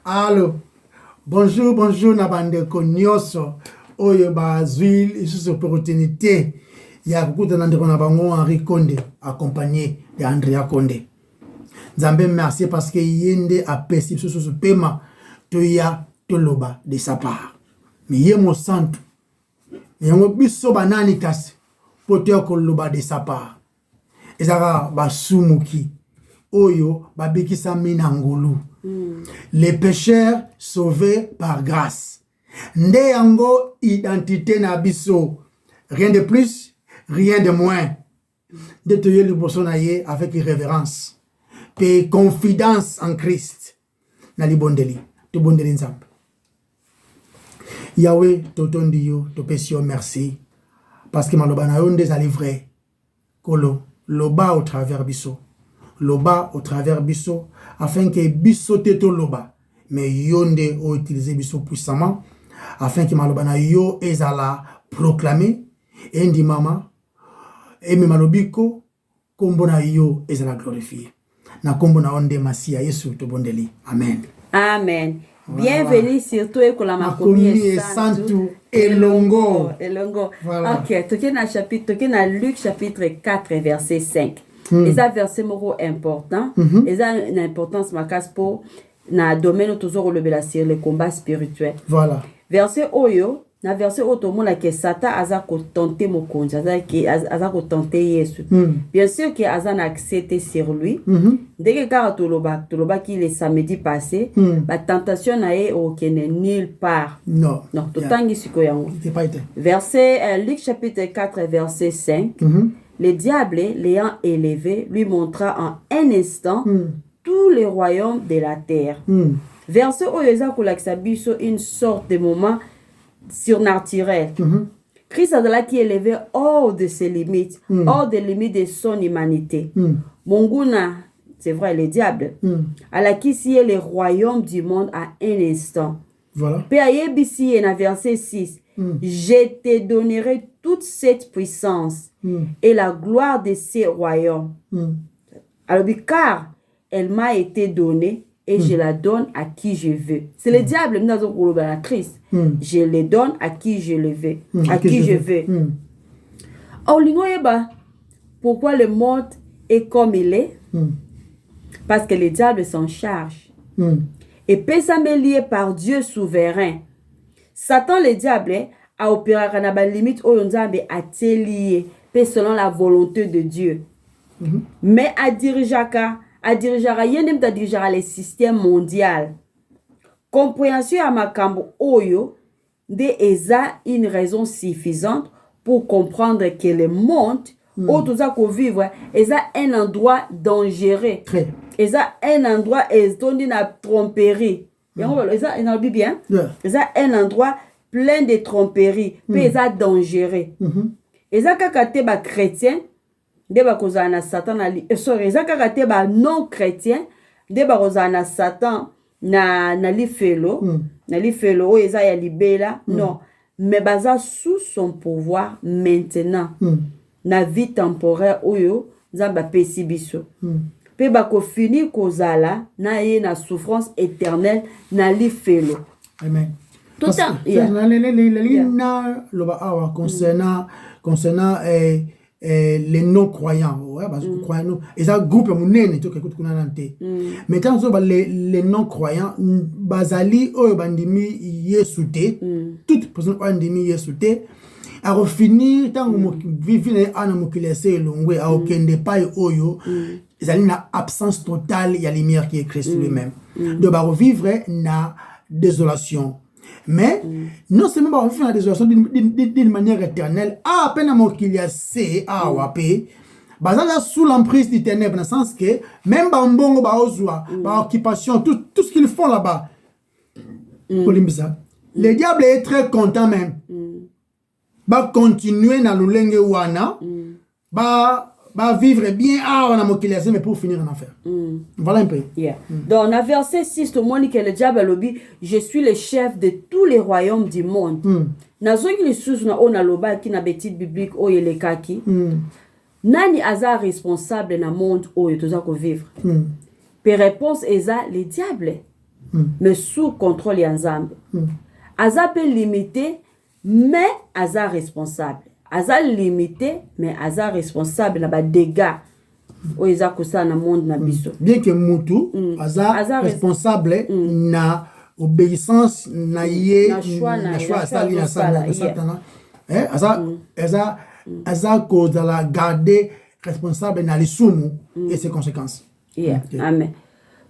Allô, bonjour na bandeko nyonso oyo bazwi isusu opportunité ya kokutana ndeko na bango Henri Konde accompagné de Andrea Konde. Nzambe merci parce que yende apesi isusu pema toya toloba de sa part. Mais ye mo santu. Yango biso banani kasi pote koloba de sa part. Ezaka basumuki oyo babikisa mina ngulu. Les pécheurs sauvés par grâce. Nde yango identité na biso. Rien de plus, rien de moins. De te yé liboso na ye avec révérence. Pe confidence en Christ. Na libondeli. To bondeli nzambe. Yahweh totondi yo, to pesi yo merci. Parce que maloba na yo ndezali vrai. Kolo, loba au travers biso. Loba au travers biso afin que biso teto loba mais yonde o utiliser biso puissamment afin que maloba na yo ezala proclamer endi mama emi malobiko kombo na yo ezala glorifier na kombo na onde masia Yesu to bondeli amen amen. Bienvenue sur toi et la makomi et santu elongo. Voilà. Ok, toke na Luc chapitre 4 verset 5. Et ça verset moko important. Et ça une importance marquée pour na domaine toujours le sur le combat spirituel. Voilà. Verset oyo, na verset oto mona que Satan aza ko tenter mokonzi, aza ko tenter Yesu. Bien sûr que aza na accepté sur lui. Dès que car toloba qui le samedi passé, la tentation na e o kene nulle part. Non. Non, tout tangi siko yango. Verset Luc chapitre 4 verset 5. Le diable, l'ayant élevé, lui montra en un instant tous les royaumes de la terre. Verset Oyeza Kolaksabiso, une sorte de moment surnaturel. Christ a là qui est élevé hors de ses limites, hors des limites de son humanité. Monguna, c'est vrai, le diable, à la qui s'y est le royaume du monde à un instant. Voilà. Puis à Yebisi, dans verset 6, je te donnerai toute cette puissance et la gloire de ces royaumes. Alors, car elle m'a été donnée et je la donne à qui je veux. C'est le diable, la Christ. Je le donne à qui je le veux. À qui je veux. Pourquoi le monde est comme il est? Parce que le diable s'en charge. Et pésamé lié par Dieu souverain. Satan le diable a opéré à la limite où on a lié selon la volonté de Dieu. Mais à diriger le système mondial. Compréhension à Makambo Oyo de Eza une raison suffisante pour comprendre que le monde où tout ça qu'on vivre est un endroit dangereux. Et ça un endroit est na tromperie. C'est un endroit plein de tromperie, mais c'est dangereux. Et ça quand ba chrétien, de ba kozana Satan ali. Sorry, ça quand ba non chrétien, de ba kozana Satan na li felo, et ça ya libela. Non, mais baza sous son pouvoir maintenant. Na vie temporaire oyo nzamba pesi biso. Pe bako fini kozala na ye na souffrance éternelle na li felo. Amen. Tout ça. Concernant les non-croyants, parce que croyants, ils ont un groupe mais quand les non-croyants, bazali o bandimi yesute, toute personne bandimi yesute, a refini tant vivre en amokilese longwe a okende pa oyo, ils ont une absence totale, il y a la lumière qui est Christ lui-même. De revivre na désolation. Mais non seulement on fait la désolation d'une manière éternelle, à peine qu'il y a C, A ou AP, basé sous l'emprise du ténèbre, dans le sens que même Bambongo, Baozua, occupation, tout ce qu'ils font là-bas, le diable est très content même. Va continuer dans le lenge wana, va vivre bien mais pour finir en enfer. Voilà un peu. Dans le verset 6, tout le monde dit que le diable a dit, je suis le chef de tous les royaumes du monde. Nazo qui les sous na ona loba qui na petite biblique o yele kaki. Nani aza responsable na monde o yotoza ko vivre. Pe réponse eza le diable. mais sous contrôle ya nzambe. Aza peut limité mais aza responsable. Aza limité mais aza responsable na ba dégâts oyo eza kosala na monde na biso. Bien que mutu aza responsable na obéissance na ye na choix asali na satana. Aza kozala garder responsable na lisumu et ses conséquences. Amen.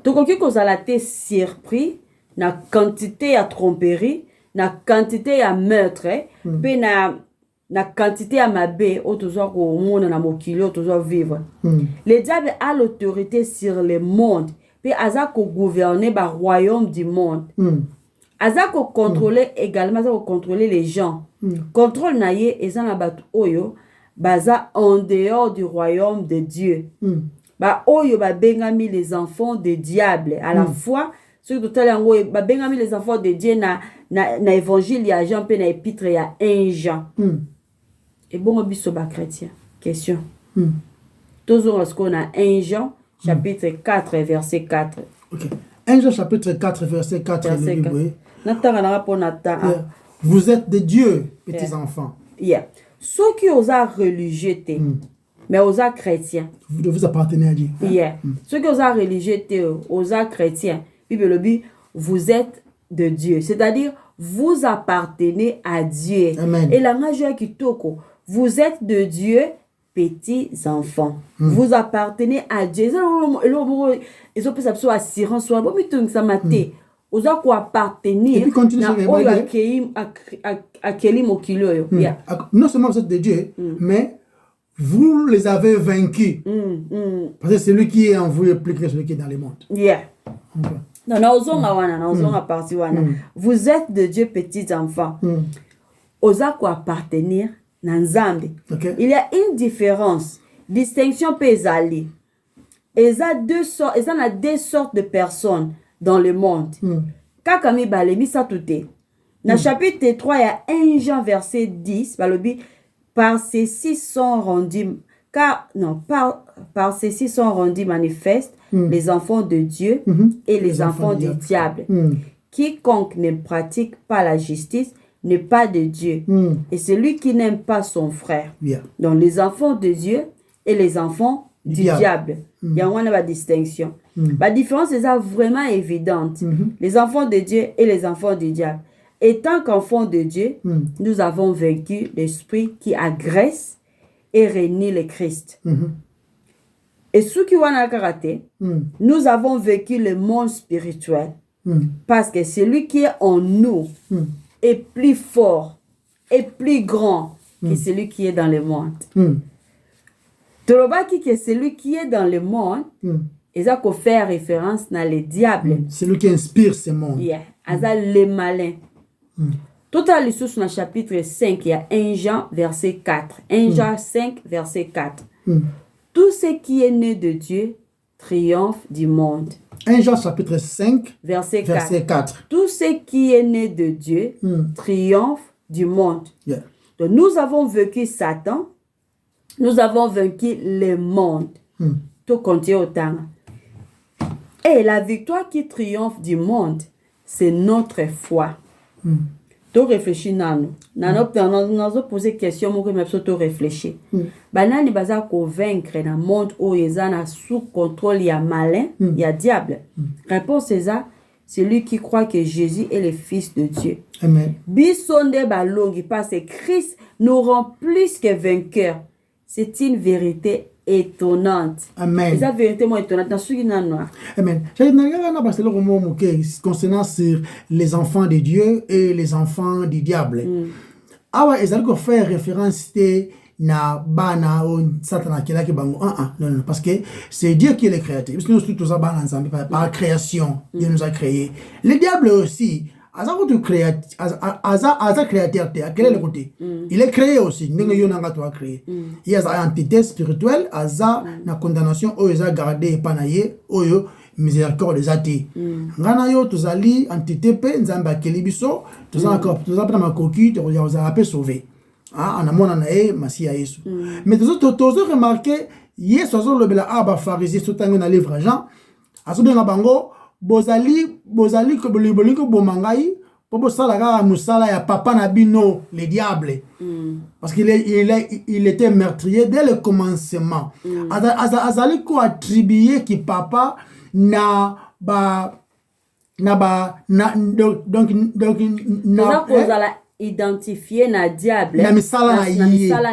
Tokoki kozala te surpris na quantité ya tromperie, na quantité ya meurtre, pe na quantité ya mabe o tozo ko mona na mokili o tozo vivre. Le diable a l'autorité sur le monde, pe aza ko gouverner ba royaume du monde. Aza ko contrôler également, aza ko contrôler les gens. Contrôle na ye eza na batu oyo baza en dehors du royaume de Dieu. Ba oyo ba bengami les enfants de diable à la fois ceux que tout à ba bengami les enfants de Dieu na évangile ya Jean pe na épître ya 1 Jean. Et bon biso ba chrétien. Question. Toujours ce qu'on a 1 Jean chapitre 4 verset 4. OK. 1 Jean chapitre 4 verset 4 Vous êtes de Dieu, petits enfants. Ceux qui osent religieux mais aux chrétiens. Vous appartenez à Dieu. Ceux qui osent religieux aux chrétiens. Bible dit, vous êtes de Dieu. C'est-à-dire, vous appartenez à Dieu. Amen. Et la majeure qui toko, vous êtes de Dieu, petits enfants. Vous appartenez à Dieu. Ils ont pu s'absorber assurance. Vous appartenir non seulement vous êtes de Dieu, mais vous les avez vaincus. Parce que c'est lui qui est en vous est plus que celui qui est dans le monde. Vous êtes de Dieu, petits enfants. Vous appartenir dans Nzambe. Il y a une différence. Distinction pézali. Il y a deux sortes de personnes dans le monde. Kakami balemi sa touté. Dans chapitre 3, il y a 1 Jean verset 10, par ceci sont rendus par ceci sont rendus manifestes les enfants de Dieu et les enfants du diable. Quiconque ne pratique pas la justice n'est pas de Dieu. Et celui qui n'aime pas son frère. Donc les enfants de Dieu et les enfants du diable. Il y a une distinction. La différence est vraiment évidente. Les enfants de Dieu et les enfants du diable. Et tant qu'enfants de Dieu, nous avons vaincu l'esprit qui agresse et renie le Christ. Et ceux qui ont un karaté, nous avons vécu le monde spirituel. Parce que celui qui est en nous est plus fort et plus grand que celui qui est dans le monde. Torobaki que celui qui est dans le monde, ils ont fait référence dans le diable. C'est lui qui inspire ce monde. Aza les malins. Tout à l'issue dans le chapitre 5, il y a 1 Jean verset 4. 1 Jean 5 verset 4. Tout ce qui est né de Dieu triomphe du monde. 1 Jean chapitre 5 verset 4. Tout ce qui est né de Dieu triomphe du monde. Donc nous avons vaincu Satan. Nous avons vaincu le monde. Tout compte autant. Et la victoire qui triomphe du monde, c'est notre foi. Tu réfléchis, Nano. Nano, nous avons posé question, moi, je me réfléchir. Banani baza convaincre dans le monde où ils sont sous contrôle, il y a malin, il y a diable. Réponse c'est ça, c'est lui qui croit que Jésus est le Fils de Dieu. Amen. Bisonde balongi parce que Christ nous rend plus que vainqueurs. C'est une vérité étonnante. Amen. C'est une vérité étonnante. Dans ce qui est noir. Amen. Concernant sur les enfants de Dieu et les enfants du diable. Ah, ils allaient faire référence na bana ou satana qui est là qui bango. Non, parce que c'est Dieu qui est le créateur. Parce que nous tous ça bana ensemble par création. Dieu nous a créé. Le diable aussi. Aza créateur, quel est le côté? Il est créé aussi. Il y a une entité spirituelle, Aza na condamnation, Oyo gardé panaye, Oyo miséricorde des athées. Ngana yo tozali entité pe nzamba kelibiso, tozala ma coquille, tozala pe sauvé. Ah, on a mon anae, Massia Yesu. Mais tozo remarqué, Yesu azo lobela aba pharisien sotango na livre Jean, azo bien bango. bozali ko bolingo bomangai po bosala kaka musala ya papa na bino le diable. Parce qu'il était meurtrier dès le commencement. Azali ko attribuer ki papa donc identifié na diable na misala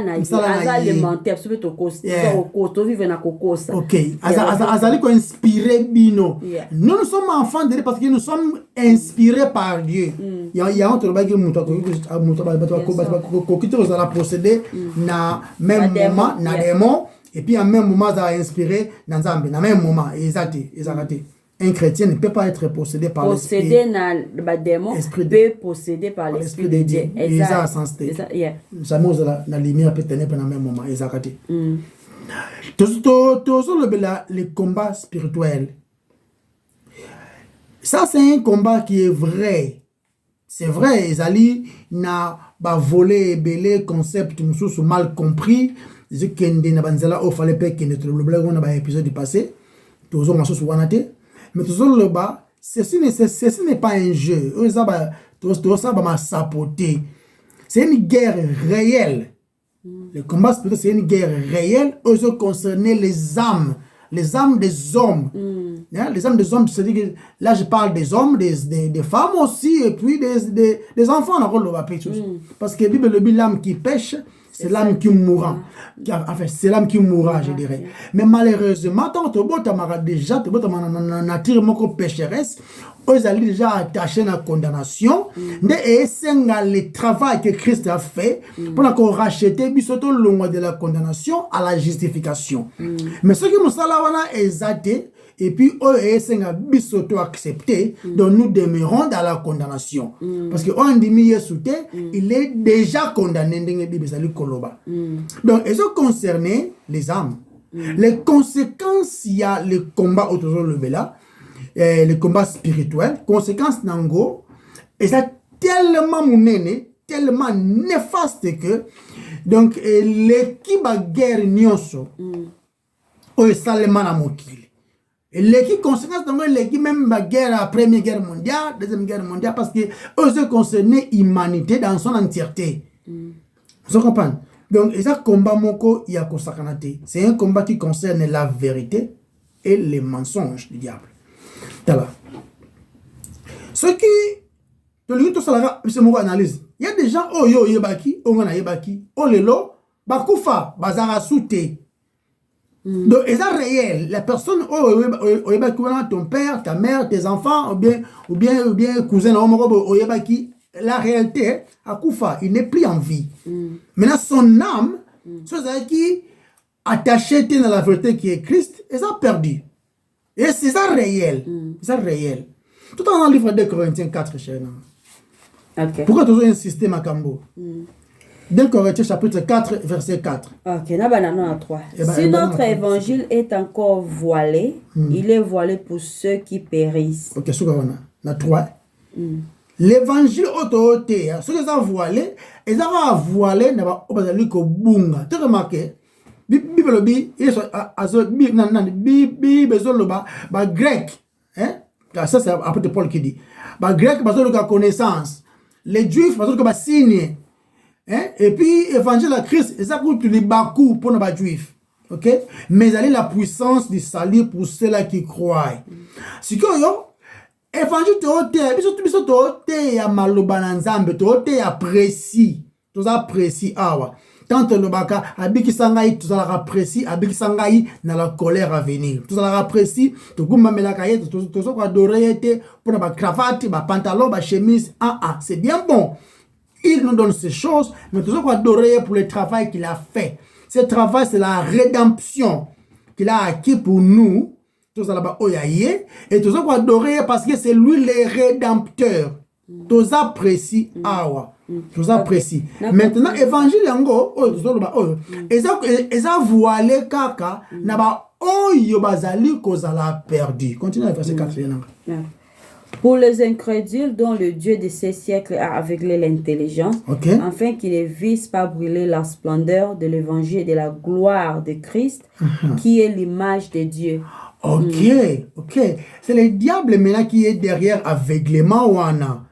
na alimentaire so to kosto vivre na kokosa. OK, azali ko inspiré bino. Nous sommes enfants de Dieu parce que nous sommes inspirés par Dieu. Il y a entre bagi muto ko kito za la procéder na même moment na démon et puis en même moment ça a inspiré na Nzambe na même moment exactement. Un chrétien ne peut pas être possédé par l'esprit. Possédé dans le démon, peut posséder par l'esprit de Dieu. Exact. Ça nous la lumière peut tenir pendant le même moment. Exact. Le combat spirituel. Ça, c'est un combat qui est vrai. C'est vrai, Ezali n'a pas volé, belé, concept, nous mal compris. Je kende na banzala au fallait pas qu'il ne trouve le blague on a un épisode du passé. Tous on se souvenait. Mais toujours le bas, ceci n'est pas un jeu. Ça va sapoter. C'est une guerre réelle. Le combat spirituel, c'est une guerre réelle. Eux concerner les âmes des hommes. Les âmes des hommes, c'est-à-dire que là je parle des hommes, des femmes aussi, et puis des enfants. Parce que la Bible dit l'âme qui pêche, c'est l'âme qui mourra. Enfin, c'est l'âme qui mourra, je dirais. Mais malheureusement, tant que tu as déjà, tu as nature mon pécheresse, ils allaient déjà attacher la condamnation. Et c'est le travail que Christ a fait pour qu'on rachète bisoto long de la condamnation à la justification. Mais ce qui nous a exalté, et puis c'est un bisoto accepté, donc nous demeurons dans la condamnation. Parce que on dit il est déjà condamné. Donc ils ont concerné les âmes. Les conséquences, il y a le combat autour de l'Obéla, le combat spirituel, conséquences nango, et ça tellement mounene, tellement néfaste que donc l'équipe à guerre nyonso, o salement à mokili. Et l'équipe conséquence donc l'équipe même la guerre, la première guerre mondiale, deuxième guerre mondiale, parce que eux concerné l'humanité dans son entièreté. Vous comprenez? Donc, et ça combat moko yako sakanate. C'est un combat qui concerne la vérité et les mensonges du diable. Voilà. Ce qui c'est mon analyse. Il y a des gens oh yo yebaki, ongana yebaki, oh lelo, bakufa, bazara soute. Donc, et ça réel, la personne oh yebaki ton père, ta mère, tes enfants ou bien cousin oh yebaki. La réalité, Akoufa, il n'est plus en vie. Maintenant, son âme, c'est qui attaché dans la vérité qui est Christ, et ça a perdu. Et c'est ça réel. C'est ça réel. Tout dans le livre de Corinthiens 4, cher. Okay. Pourquoi toujours insister, Makambo? 2 Corinthiens chapitre 4, verset 4. Ok, là, à 3. Si notre évangile est encore voilé, il est voilé pour ceux qui périssent. Ok, c'est ça, on a 3. L'évangile autorité, ce que ça voilé, et ça va voilé, n'a pas obéi que bunga. Tu remarques? Bible bi, il est azo bi besoin le ba grec, hein? Ça c'est apôtre Paul qui dit. Ba grec besoin de connaissance. Les juifs besoin de ba signe, hein? Et puis évangile à Christ, et ça coûte les bakou pour les juifs. OK? Mais elle est la puissance du salut pour ceux-là qui croient. Si que yo évangile biso te ya maloba na Nzambe te ya précis awa tant le baka abiki sangai to la précis abiki sangai na la colère à venir to la précis to gumba melaka yeto to so kwa dorete pour ba cravate ba pantalon ba chemise c'est bien bon, il nous donne ces choses, mais to so kwa doré pour le travail qu'il a fait. Ce travail, c'est la rédemption qu'il a acquis pour nous. Tout ça là-bas, et tout ça qu'on adorer parce que c'est lui le rédempteur. Tout ça précis, tout ça précis. Maintenant, évangile yango, et ça voilé kaka, naba bazali kozala perdu. Continue avec verset 4. Pour les incrédules dont le Dieu de ces siècles a aveuglé l'intelligence, afin qu'ils ne visent pas brûler la splendeur de l'évangile et de la gloire de Christ, qui est l'image de Dieu. Ok. C'est le diable maintenant qui est derrière aveuglement wana.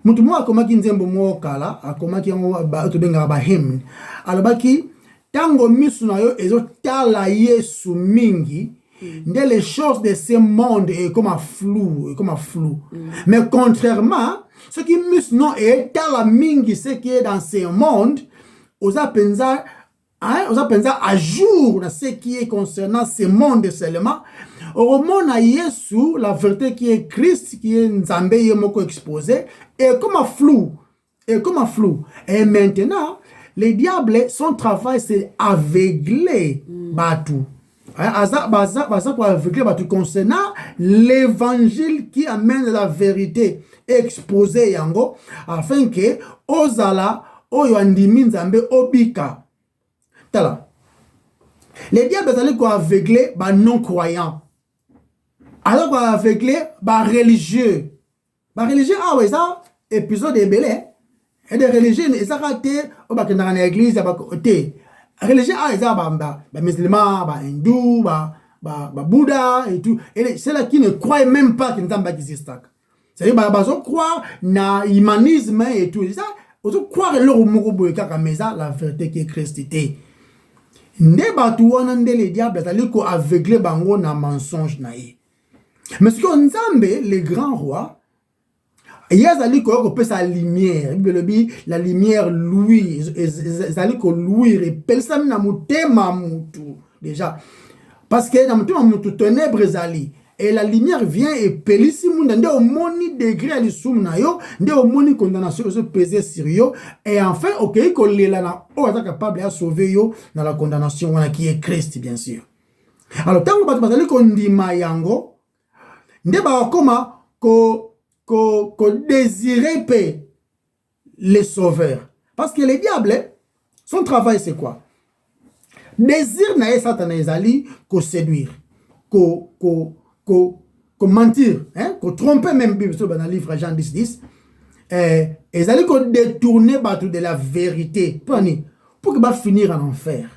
Mutu mo akomaki nzembo mo kala, akomaki yango ba to benga ba hymn. Alobaki tango misu na yo ezotala Yesu mingi, nde les choses de ce monde est comme un flou, Mais contrairement, ce qui misu non est tala mingi ce qui est dans ce monde, oza penza à jour dans ce qui est concernant ce monde seulement. Au moment Yesu, la vérité qui est Christ, qui est Nzambe yemoko exposé, est comme un flou. Et maintenant, le diable, son travail, c'est aveugler Batou. Pour aveugler Batou concernant l'évangile qui amène la vérité exposée yango, afin que Ozala, Oyoandimi Nzambe Obika. Tala. Les diables allaient aveugler les non-croyants. Alors qu'on aveugler les religieux. Les religieux, ça, épisode est belé. Et des religieux, ça a été, dans l'église, les religieux, ça, les musulmans, les hindous, les bouddhas et tout. Et c'est là qui ne croient même pas qu'il n'y a pas d'existe. C'est-à-dire, ils croient dans l'humanisme et tout. Ça, ils croient que la vérité qui est christité. Ne batu wana nde le diable azali ko aveugler bango na mensonge na ye. Mais ce que Nzambe, le grand roi, yazali ko pesa lumière, la lumière louis, ezali ko louis repelle ça na mutema mutu déjà. Parce que na mutema mutu ténèbres ezali. Et la lumière vient et pelisi munda nde omoni degré ali sumna yo, nde omoni condamnation se peser sur yo et enfin OK ko lela na o ata capable à sauver yo dans la condamnation wana qui est Christ bien sûr. Alors tango batu bazali ko ndima yango nde ba koma ko désirer pe les sauveurs parce que les diables son travail c'est quoi? Désir na Satan ezali ko séduire, ko mentir, ko tromper même Bible dans le livre Jean 10, ils allaient ko détourner de la vérité pour que va finir en enfer.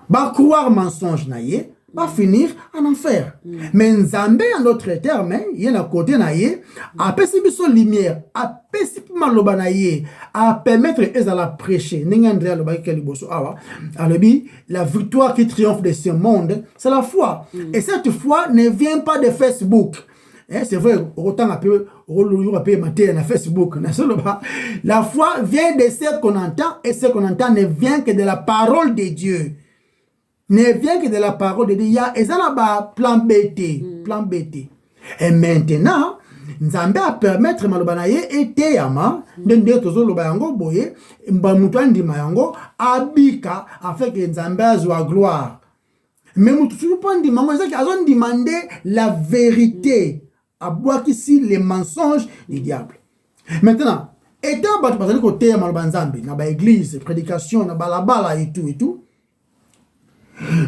Ba croire mensonge naie, va finir en enfer. Mais Nzambe en d'autres termes, il y a un côté naie, a percevoir son lumière, a percevoir maloba naie, a permettre à la prêcher. N'engendre le bail qu'elle bosso awa. La victoire qui triomphe de ce monde, c'est la foi. Et cette foi ne vient pas de Facebook. C'est vrai, autant appeler matin na Facebook. La foi vient de ce qu'on entend et ce qu'on entend ne vient que de la parole de Dieu. Ne vient que de la parole de Dieu. Il y a un plan BT. Et maintenant, Nzambe a permettre malobanaye et teyama de tozo lobayango boye mbamutu mayango abika afin que Nzambe azwa gloire. Mais mutu pas ndimango ça qui a demandé la vérité à boire ici les mensonges du diable. Maintenant, étant battu parce que côté malbanzambe na ba église, prédication na balabala et tout.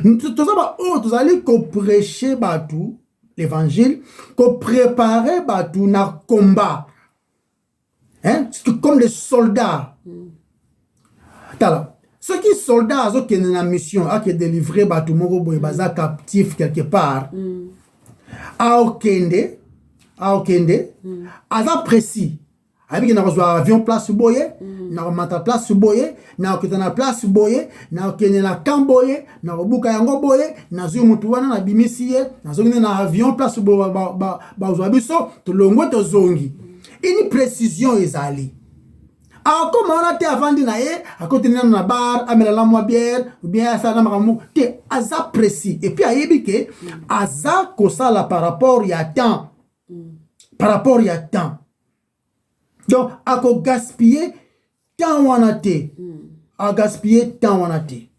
Tous allez prêcher batou l'évangile, qu'on préparer batou na combat. Comme les soldats. Ceux qui sont soldats, qui sont en mission, qui délivré batou moko boy baza captif quelque part. A okende, aza précis. Avec na reçoit avion place boye, na remata place boye, na okitana place boye, na okene na kamboye, na obuka yango boye, na zu mutu wana na bimisiye, na zongine na avion place boye ba biso to longo to zongi. Une précision ezali. Alors comme on a été avant de naie, à côté de na bar, amela la moi bière, ou bien ça na mamu, te aza précis. Et puis ayebike aza kosala par rapport ya temps. Par rapport ya temps. Donc, à gaspiller tant on a été. À gaspiller tant on a été.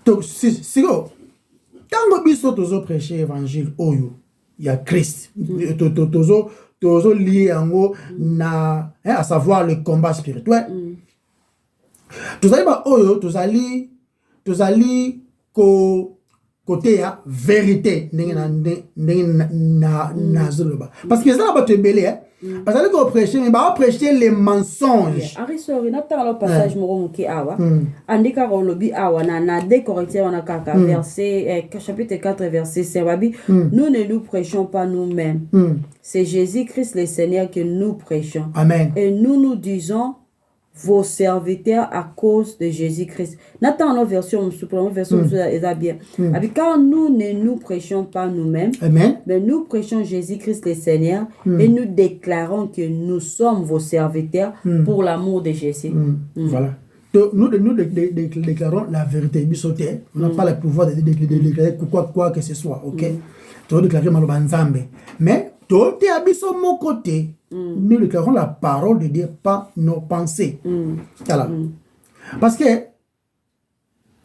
Donc, c'est quoi? Tant que biso tozo prêcher l'évangile, oyo, il y a Christ. Tozo lié en haut, à savoir le combat spirituel. Tous allez ba oyo, tous allez ko côté ya vérité parce que ça va te belé parce que quand prêcher mais va prêcher les mensonges arisori natanga lo passage moko muki awa andika rolobi awa na 2 Corinthiens on a kaka verset chapitre 4 verset 5 babi nous ne nous prêchons pas nous-mêmes c'est Jésus-Christ le Seigneur que nous prêchons amen et nous disons vos serviteurs à cause de Jésus-Christ. N'attends la version est bien. Quand nous ne nous prêchons pas nous-mêmes, mais nous prêchons Jésus-Christ le Seigneur et nous déclarons que nous sommes vos serviteurs pour l'amour de Jésus. Voilà. Donc, nous déclarons la vérité. On n'a pas le pouvoir de déclarer quoi que ce soit. Ok? Tu déclarer Malobanzambe. Mais, toi, tu es sur mon côté. Nous déclarons la parole de Dieu, pas nos pensées. Voilà. Parce que,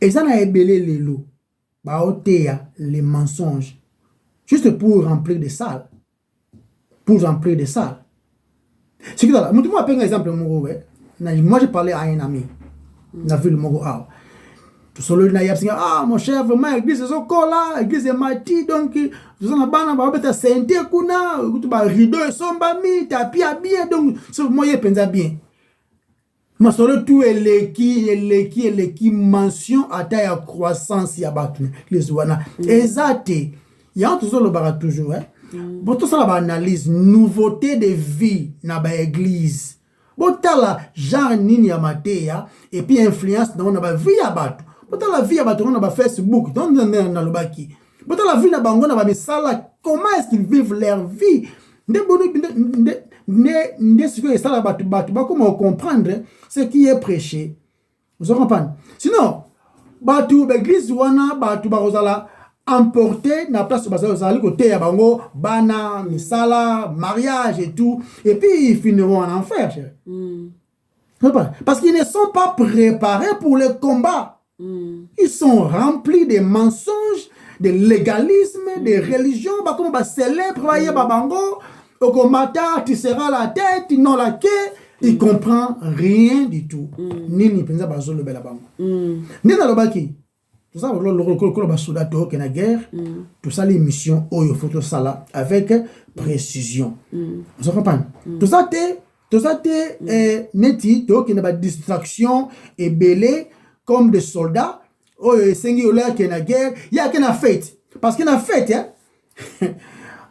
ils ont ébellé les loups, les mensonges, juste pour remplir des salles. Pour remplir des salles. C'est que là, moi, je un exemple, moi, j'ai parlé à un ami, dans la ville de Mogo. Ah, mon cher, vraiment, l'église est au là, l'église est mati, donc, nous avons un santé, rideau, sombami, tapis bien, donc, c'est moi, je pense bien. Mais sur tout, et qui mention à taille à croissance, il y a battu, les ouana. Exact, il y a toujours le barat toujours, hein. Bon, tout ça, la analyse, nouveauté de vie, dans l'église. Bon, la genre, nini, amatea, et puis influence, dans la vie, à battu. Bota la vie à na Facebook, dans le baki. Bota la vie na bango na ba sala, comment est-ce qu'ils vivent leur vie? Ce que ça la batu comment comprendre ce qui est prêché. Vous comprenez? Sinon, batu l'église wana batu barozala emporter na place bazala côté ya bango bana misala mariage et tout et puis ils finiront en enfer. Parce qu'ils ne sont pas préparés pour le combat. Ils sont remplis de mensonges, de légalisme, de religion. Comme on va célébrer, au combat, tu seras la tête, non la queue. Il ne comprend rien du tout. Ni pensa bazo le bela bango. Ni na lobaki. Tout ça, le soldat qui est la guerre, tout ça, les missions, il faut tout ça là, avec précision. Vous comprenez? Tout ça, neti, qui n'a pas de distraction et belé. Comme des soldats, oh, singulier qui est la guerre, il y a qu'une fête. Parce qu'il y a une fête, hein.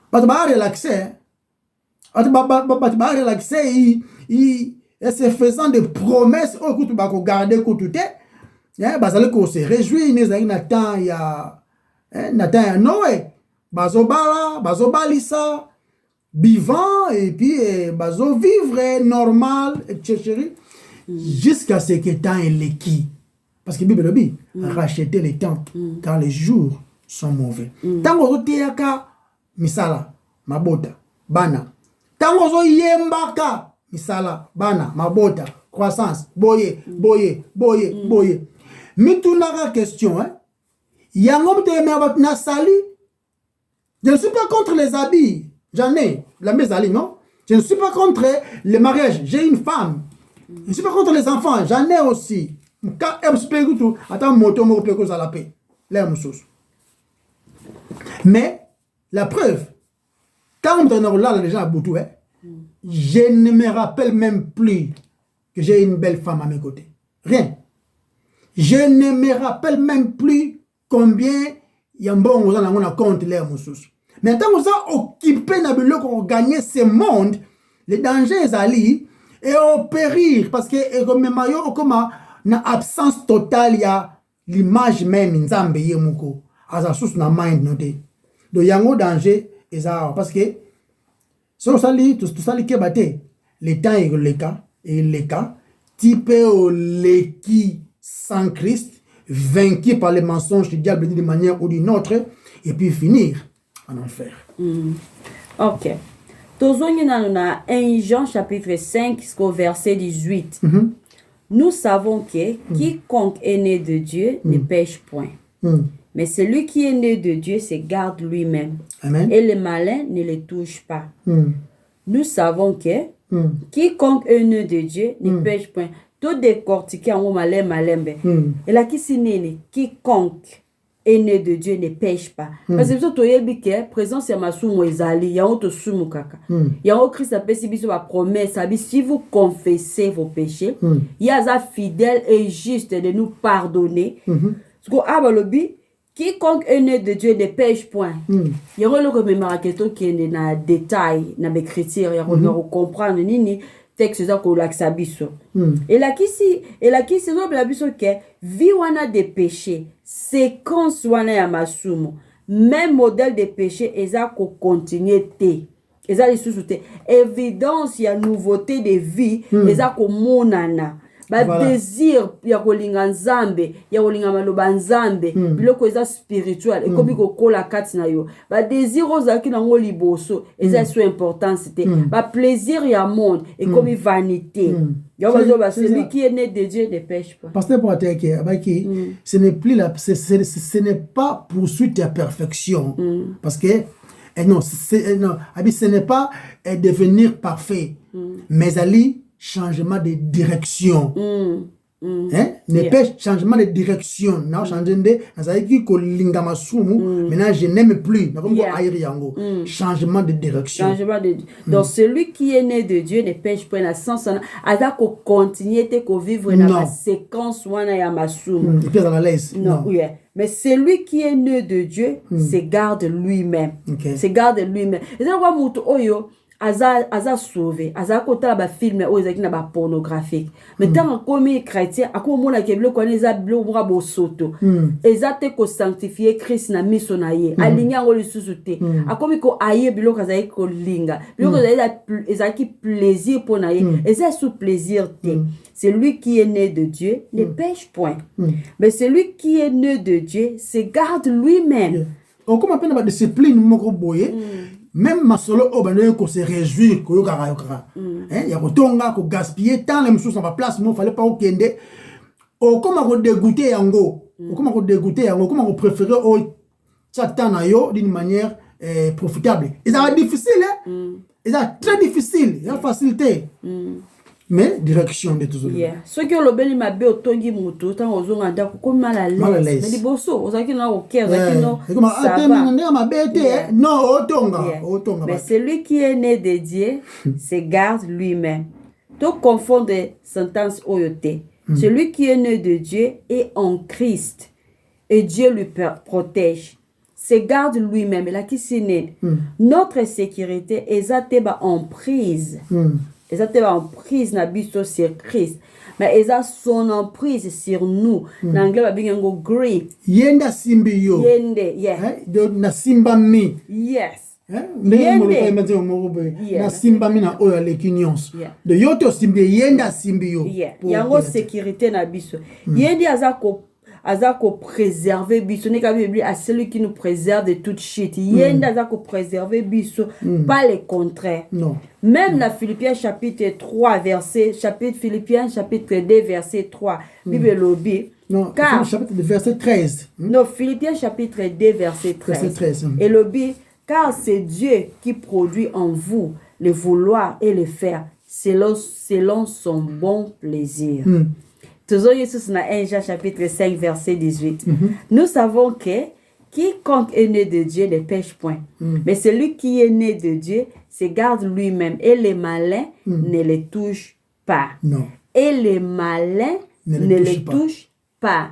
Parce que tu vas relaxer. Tu vas relaxer, il se faisant des promesses, oh, que tu vas garder, que tu t'es. Parce que se réjouit, Nathan, il y a Noé. Bazobala, bazobalisa, vivant, et puis bazo vivre normal, etc. Jusqu'à ce que temps est l'équipe. Parce que Bible dit, racheter les temps, car les jours sont mauvais. Tango zo teyaka misala, mabota, bana. Tango zo yembaka misala, bana, mabota, croissance, boye. Mitunaka question, hein. Yangom te na sali. Je ne suis pas contre les habits. J'en ai, la mes non? Je ne suis pas contre le mariage. J'ai une femme. Je ne suis pas contre les enfants. J'en ai aussi. Mais la preuve, quand on a les gens à Boutou, je ne me rappelle même plus que j'ai une belle femme à mes côtés. Rien. Je ne me rappelle même plus combien il y a un bon compte les moussous. Mais quand on a occupé pour gagner ce monde, les dangers sont et au périr parce que comme na absence totale ya l'image même nzambe yemuko asa sous na mind noté do yango danger eza parce que so sali tout sali ke baté le temps est le cas type au leki sans Christ vaincu par les mensonges du diable d'une manière ou d'une autre et puis finir en enfer. OK. Tozongi na 1 Jean chapitre 5 jusqu'au verset 18. Nous savons que quiconque est né de Dieu ne pêche point. Mais celui qui est né de Dieu se garde lui-même. Amen. Et le malin ne le touche pas. Nous savons que quiconque est né de Dieu ne pêche point. Tout décortiquer en malin malembe. Et là qui s'est né, quiconque. est né de Dieu ne pêche pas. Parce que biso toyebi ke présence ya masumu ezali yango tosumu kaka. Yango Christ apesi biso ba promesse abi si vous confessez vos péchés, il aza fidèle et juste de nous pardonner. Parce que abalobi quiconque est né de Dieu ne pêche point. Yango loko memara keto kende na détail na l'écriture yango comprendre nini texte za ko laksa biso. Et là qui zo bla biso ke vie wana de péché, séquence wana ya masumu, même modèle de péché eza ko continuer te. Eza lisusu te. Évidence ya nouveauté de vie eza ko monana. Ba désir ya kolinga nzambe, ya kolinga maloba nzambe, biloko eza spirituel et comme ko kola kati na yo. Ba désir ozaki nango liboso, eza so importance te. Ba plaisir ya monde et comme vanité. Celui qui est né de Dieu ne pêche pas. Pasteur Poateke, ce n'est plus ce n'est pas poursuite à perfection. Parce que ce n'est pas devenir parfait, mais ali changement de direction. Ne pêche changement de direction. Na changer de nazaki ko linga masumu, maintenant je n'aime plus. Na comme aïri yango. Changement de direction. Changement de donc celui qui est né de Dieu ne pêche pas na sens na ada ko continuer te ko vivre na séquence wana ya masumu. Il peut dans la laisse. Non, oui. Mais celui qui est né de Dieu se garde lui-même. Se garde lui-même. Et ça quoi mutu oyo aza sauvé, aza kota ba film o ezaki na ba pornographique. Mais tant comme chrétien, ako mona ke biloko na eza biloko mwa bosoto. Eza te ko sanctifier Christ na miso na ye. Alinga ngo lisusu te. Akomi ko aye biloko azaki ko linga. Biloko ezaki plaisir pour na ye. Eza sous plaisir te. Celui qui est né de Dieu ne pêche point. Mais celui qui est né de Dieu se garde lui-même. On comme appelle la discipline moko boye. Même masolo obane ko se réjouir ko yokara ya kotonga ko gaspiller tant les choses en place moi fallait pas au kende o comment ko dégoûter yango o comment ko dégoûter yango comment ko préférer au satan na yo d'une manière profitable et ça va difficile et ça très difficile il y a facilité mais direction de tous les ceux qui ont le bel mabe otongi mutu tant ozonga ndako comme mal à l'aise mais liboso ozaki na oké ozaki no mais celui qui est né de Dieu se garde lui-même to confondre sentence oyote celui qui est né de Dieu est en Christ et Dieu lui protège se garde lui-même et là qui s'est né notre sécurité est en prise. Ils ont en prise na biso sur Christ. Mais ils ont son emprise sur nous. En anglais, on dit grip. Yenda simbi yo. Yende, yeah. Na simba mi. Yes. Yende. Na simba mi na oya lekinions. De yoto simbi yenda simbi yo. Yeah. Yango sécurité na biso. Yende azako préserver biso ne ka Bible à celui qui nous préserve de toute chute. Yenda azako préserver biso pas le contraire. Non. Même la Philippiens chapitre 3 verset Philippiens chapitre 2 verset 3 Bible lobby. Non, car chapitre verset 13. Non, Philippiens chapitre 2 verset 13. Verset 13. Et lobby car c'est Dieu qui produit en vous le vouloir et le faire selon son bon plaisir. Toujours Jésus dans 1 Jean chapitre 5 verset 18. Nous savons que quiconque est né de Dieu ne pêche point. Mais celui qui est né de Dieu se garde lui-même et les malins ne le touchent pas. Non. Et les malins ne le touchent pas.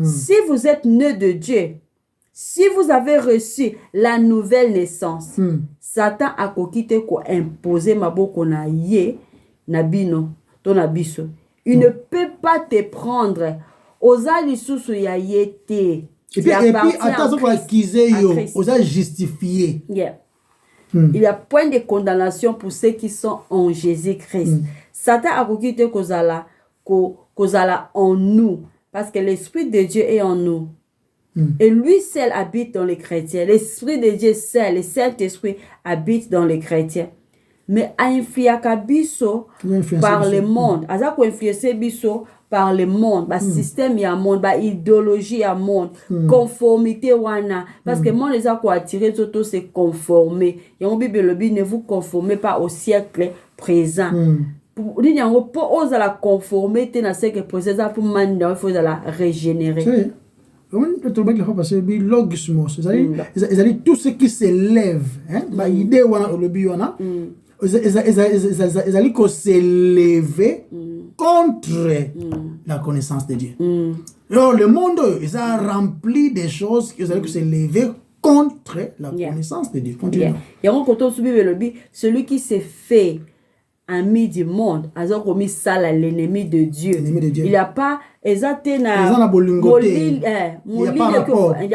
Si vous êtes né de Dieu, si vous avez reçu la nouvelle naissance, Satan a kokite ko imposer maboko na ye na bino to na biso. Il ne peut pas te prendre aux alisusu ya yete. Et puis attention pour accuser yo, aux justifier. Yeah. Il y a point de condamnation pour ceux qui sont en Jésus-Christ. Satan a kokite kozala en nous parce que l'esprit de Dieu est en nous. Et lui seul habite dans les chrétiens. L'esprit de Dieu seul, le Saint-Esprit habite dans les chrétiens. Mais a influaka biso par le monde. Aza ko influencer biso par le monde, ba système ya monde, ba idéologie ya monde, conformité wana parce que monde les a ko attirer tout se conformer. Yango Bible le ne vous conformez pas au siècle présent. Pour dire yango pour oser la conformer te na siècle présent pour manda il faut la régénérer. le truc la fois passé bi logismos c'est-à-dire tout ce qui s'élève hein ba idée wana olobi wana ezali ko s'élever contre la connaissance de Dieu. Alors le monde il a rempli des choses qui allaient s'élever contre la connaissance de Dieu. Et on quand on subit le but, celui qui s'est fait ami du monde, a commis ça l'ennemi de Dieu. Il n'y a pas il n'y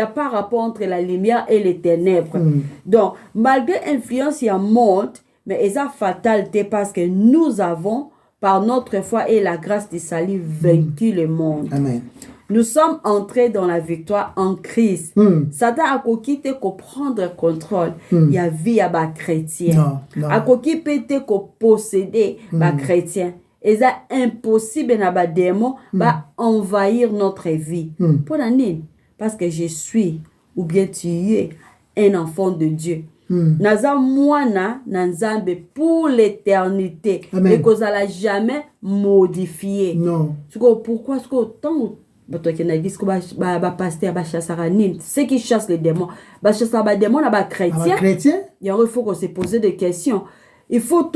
a pas rapport entre la lumière et les ténèbres. Donc malgré l'influence il y a monde, mais il y a fatalité parce que nous avons par notre foi et la grâce du salut vaincu le monde. Amen. Nous sommes entrés dans la victoire en Christ. Satan a quitté pour prendre contrôle. Il y a vie à bas chrétien. A quitté pour posséder bas chrétien. Et c'est impossible na bas démon va envahir notre vie. Pour l'année parce que je suis ou bien tu es un enfant de Dieu. Naza mwana nanzambe pour l'éternité et qu'on n'a jamais modifié. Non. Pourquoi est-ce que tant ceux qui chassent les démons, les démons chrétiens, il faut qu'on se pose des questions. Il faut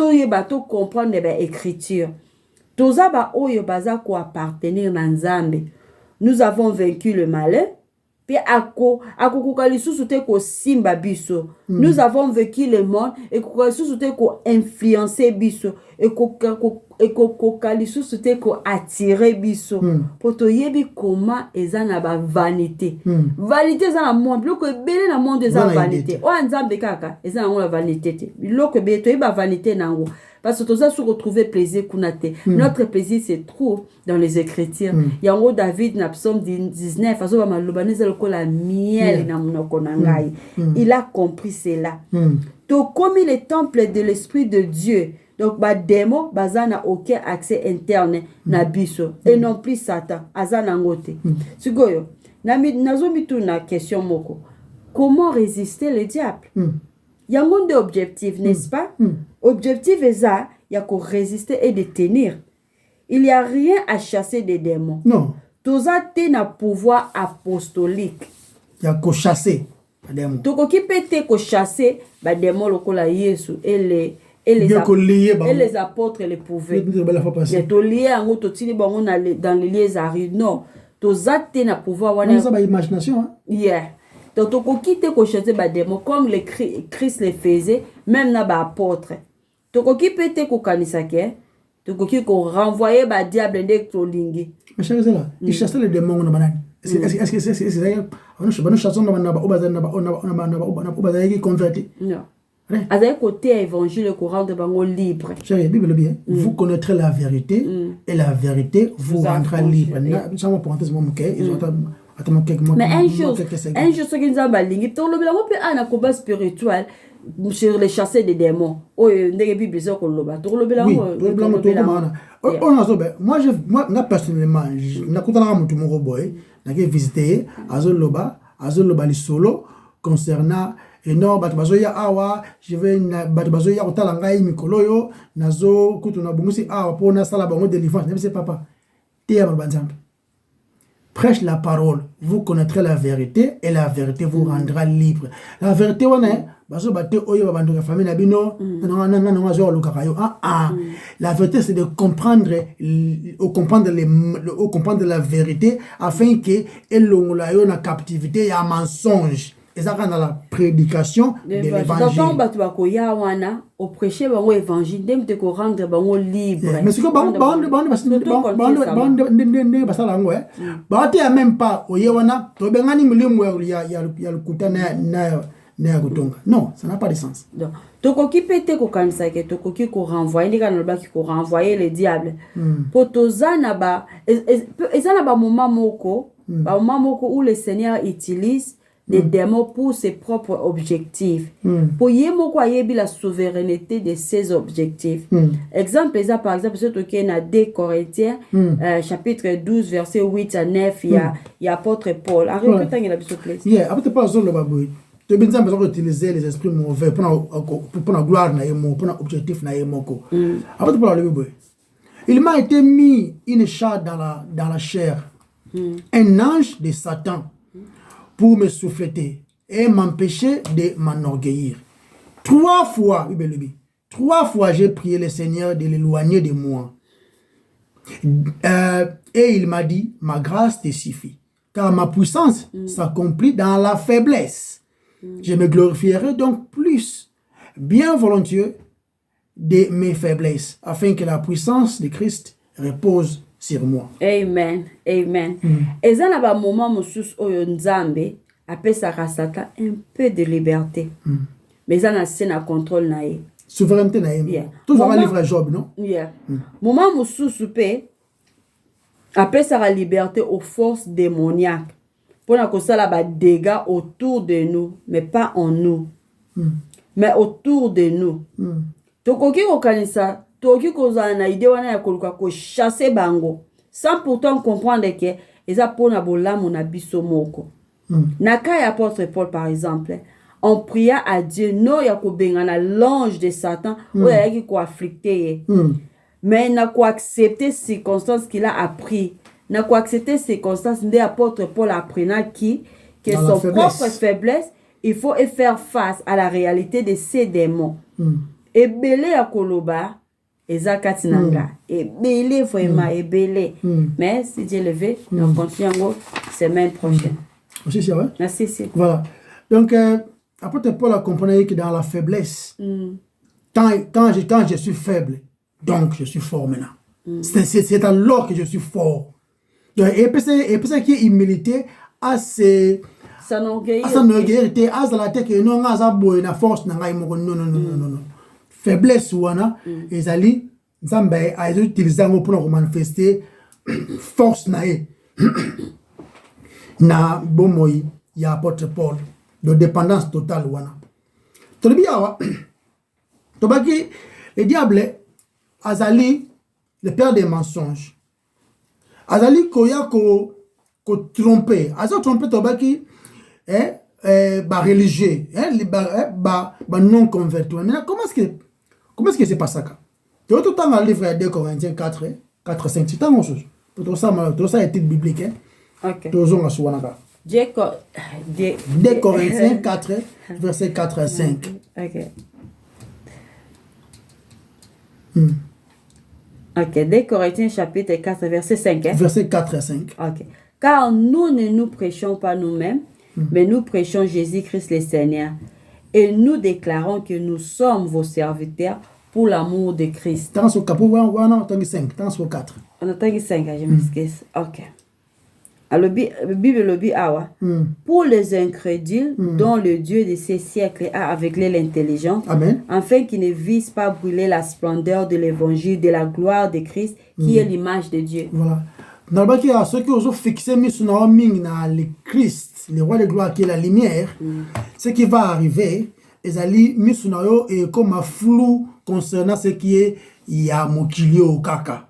comprendre l'écriture. Nous avons vaincu le malin. Nous avons vécu le monde et influencé biso et attiré biso pour te yebi comment ezana ba vanité vanité za na monde loko ebele na monde za vanité o nzambe kaka ezana ngo la vanité te loko be to ba vanité nango parce que toza se retrouver plaisir kunate notre plaisir se trouve dans les écritures yango David na psaume 19 azo ba malobaneza loko la miel na monoko na ngai il a compris cela to comme le temple de l'esprit de Dieu. Donc, ba démon, baza n'a aucun accès interne na biso et non plus Satan, azana ngote. Sugoyo, nazo mitu na question moko. Comment résister le diable? Il y a un monde d'objectifs, n'est-ce pas? Objectif est ça, il y a qu'on résister et de tenir. Il n'y a rien à chasser des démons. Non. Tout ça, t'es na pouvoir apostolique. Il y a qu'on chasser les démons. Donc, qui peut te chasser les démons, lokola Yesu et les apôtres les pouvaient. Dans les liés arrivent. Non. Tous actes na pouvoir. C'est une imagination. Yeah. Donc, tu peux quitter les démons comme le Christ le faisait, même na ba apôtre. Tu peux quitter les kanisake. Tu peux renvoyer le diable de Tolingi. Mais c'est là. Il chasse les démons na banane. Est-ce que c'est ça? On chasse na banane converti. Non. À un côté évangile courant de bango libre. Chérie, Bible bien. Vous connaîtrez la vérité et la vérité vous rendra libre. Ça m'a parenthèse mon cœur. Ils ont mais un jour, ce qui nous a balingué, tout le monde peut avoir un combat spirituel sur les chassés des démons. Oh, n'est Bible ça qu'on loba. Tout le moi personnellement, na kutana mutu moko boy, na ke visiter azoloba li solo concernant et non batubazoya awa je vais batubazoya kotala ngai mikolo yo nazo kutuna bumusi awa pona sala bango délivrance ne sais papa tia banzambe. Prêche la parole, vous connaîtrez la vérité et la vérité vous rendra libre. La vérité on est bazo batte oyo bandu ka famille na bino na zo lukaka yo la vérité c'est de comprendre comprendre la vérité afin que elongola yo na captivité ya mensonge. Et ça dans la prédication de l'évangile. Quand batu bakoya wana au prêcher bango évangile dem te ko rendre bango libre. Mais ce que bango basala ngo ba te même pas oye wana to bengani mulimu ya lukuta na kutonga. Non, ça n'a pas de sens. Donc toko ki pete ko kanisa ke toko ki ko renvoyer les kana ba ki ko renvoyer le diable. Pour tozana ba ezana ba moment moko où le Seigneur utilise des démons pour ses propres objectifs. Pour yemoko ayebi la souveraineté de ses objectifs. Exemple, par exemple, ce qui est dans 2 Corinthiens, chapitre 12, verset 8 à 9, il y a apôtre Paul. Arrête, il y a s'il te plaît. Yeah, apôtre Paul, sur le babouille. Tu as besoin d'utiliser les esprits mauvais pour la gloire, pour l'objectif. Apôtre Paul, le babouille. Il m'a été mis une chair dans la chair. Un ange de Satan pour me souffleter et m'empêcher de m'enorgueillir. 3 fois, trois fois j'ai prié le Seigneur de l'éloigner de moi. Et il m'a dit, ma grâce te suffit, car ma puissance s'accomplit dans la faiblesse. Je me glorifierai donc plus, bien volontiers, de mes faiblesses, afin que la puissance de Christ repose sur moi. Amen. Amen. Et ça, na moment mosus oyo nzambe apesaka Satan un peu de liberté. Mais ça na c'est na contrôle na ye. Souveraineté na ye. Toujours un livre Job, non? Yeah. Moment mosusu pe apesaka liberté aux forces démoniaques pour na kosala ba dégâts autour de nous, mais pas en nous. Mais autour de nous. Tokoki kokanisa tokoki kozala na idée wana ya koluka ko chasser bango sans pourtant comprendre que eza pona bolamu na biso moko. Na ka ya apôtre Paul par exemple, on pria à Dieu non ya ko bengana l'ange de Satan ou ya ki ko afflicter. Mais n'a ko accepter circonstances qu'il a appris. N'a ko accepter circonstances de apôtre Paul apprenant que son propre faiblesse, il faut faire face à la réalité de ces démons. Et belé à Koloba, Ezakati Nanga. Et belé vraiment, et belé. Mais si Dieu le veut, nous continuons semaine prochaine. Aussi, c'est vrai? Merci, c'est. Voilà. Donc, apôtre Paul a compris que dans la faiblesse, quand je suis faible, donc je suis fort maintenant. C'est alors que je suis fort. Donc, et puis c'est qui est humilité à ses. S'enorgueillir. À la tête que non, à sa force, non, non. Faiblesse wana ezali nzambe a utilisé pour manifester force nae na bomoi ya apôtre Paul de dépendance totale wana tolobi awa tobaki le diable azali le père des mensonges azali koya ko tromper tromper tobaki religieux non convertis. Comment est-ce que c'est pas ça? Tu as tout le temps dans le livre de 2 Corinthiens 4, 5. C'est un chose. Pour tout ça, est biblique. Ok. 2 Corinthiens 4, verset 4 à 5. Ok. Ok. 2 Corinthiens chapitre 4, verset 5. Verset 4 à 5. Ok. Car nous ne nous prêchons pas nous-mêmes, mais nous prêchons Jésus-Christ le Seigneur. Et nous déclarons que nous sommes vos serviteurs pour l'amour de Christ. Dans ce capot, on a 5, dans ce 4. On a 5, je m'excuse. Ok. Alors, Bible lobby awa. Pour les incrédules dont le Dieu de ces siècles a aveuglé l'intelligence, afin qu'ils ne visent pas brûler la splendeur de l'évangile, de la gloire de Christ, qui est l'image de Dieu. Voilà. Dans le cas, ceux qui ont fixé le Christ, le roi de gloire qui est la lumière, ce qui va arriver, et comme un flou concernant ce qui est Yamokilio Kaka.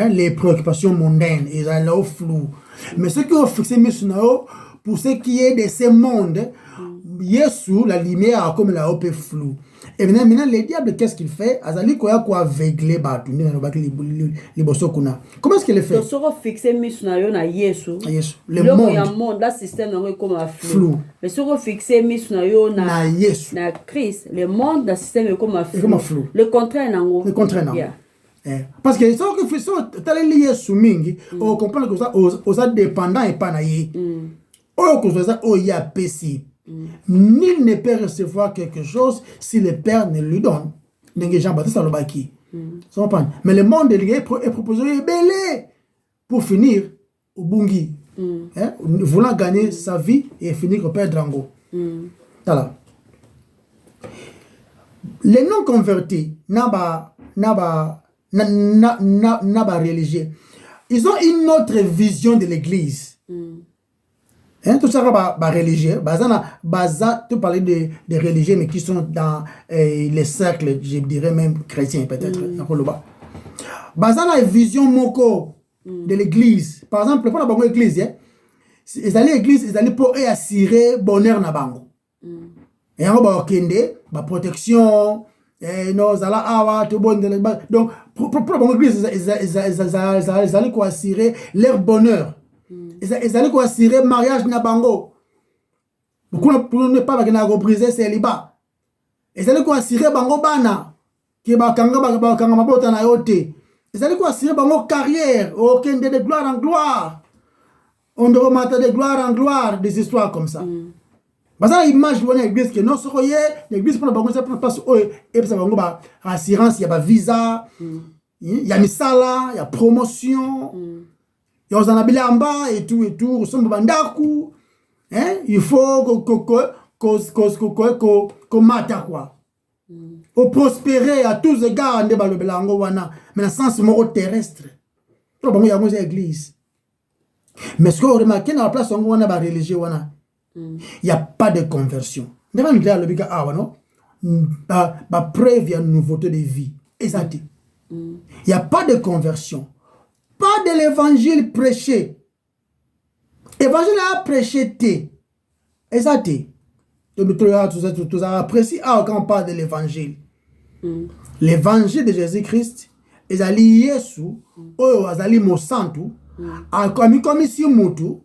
Les préoccupations mondaines, ils ont flou. Mais ceux qui ont fixé pour ce qui est de ce monde, Yesu, la lumière, comme la haute flou. Et maintenant, le diable, qu'est-ce qu'il fait? Azali koya ko aveugler batu ni na liboso kuna. Comment est-ce qu'il le fait? Donc soko fixer misuna yo na Yesu. Le monde. Le monde là système non comme flou. Mais soko fixer misuna yo na Yesu. Na Christ, le monde dans système comme flou. Le contraire nango. Le contraire nango. Parce que ça que fait ça tala Yesu mingi, on comprend que ça aux dépendant et pas na ye. Que ça o ya pesi. Nul ne peut recevoir quelque chose si le Père ne lui donne. Jean-Baptiste Alobaki. Mais le monde est proposé belé pour finir au Bungi. Voulant gagner sa vie et finir au Père Drango. Voilà. Les non convertis, naba religieux, ils ont une autre vision de l'Église. Tout ça va religieux, tu parlais de religieux mais qui sont dans les cercles, je dirais même chrétiens peut-être. Bazana une vision moko de l'église. Par exemple, pour la bango église, ils allaient l'église, ils allaient pour assurer bonheur na bango. Et on va kende, ba protection, non zala awa to bon donc pour la bango église, ils allaient quoi assurer leur bonheur. Ils allaient quoi assurer mariage na bango. Beaucoup ne pas briser célibat. Et c'est quoi assurer bango bana qui ba kanga mabota na yote. Et c'est quoi assurer bango carrière, aucun de gloire en gloire. On doit remonter de gloire en gloire des histoires comme ça. Parce que l'image de l'église que non soyez l'église pour bango ça passe et ça bango ba assurance, il y a visa, il y a misala, il y a promotion. Il y a Zanabiliamba et tout, ressemble bandaku. Hein? Il faut qu'on mata quoi. Au prospérer à tous les égards de Balobelango wana, mais dans le sens moro terrestre. Il y a une église. Mais ce que vous remarquez dans la place où on a religieux wana, il n'y a pas de conversion. Devant le gars le biga ah non, ba preuve il y a une nouveauté de vie. Exact. Il n'y a pas de conversion. Pas de l'évangile prêché. Évangile a prêché té. Exact. Tout ça apprécie quand on parle de l'évangile. L'évangile de Jésus-Christ, ils allaient Yesu, ils allaient Mosantu, comme si Moutou.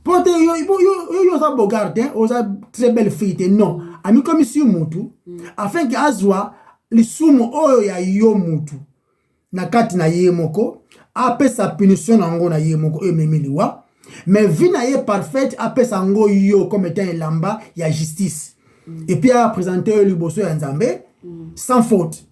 Pour te yo ça bogarde, ils ont très belle fille, non. Ami comme si Moutou, afin que azwa les sumo ya yo Moutou. Nakati na yemoko. Après sa punition nango na yemoko ememeliwa mais vie na ye parfaite après sango yo comme étant lamba ya justice et puis a présenter le bosso ya nzambe sans faute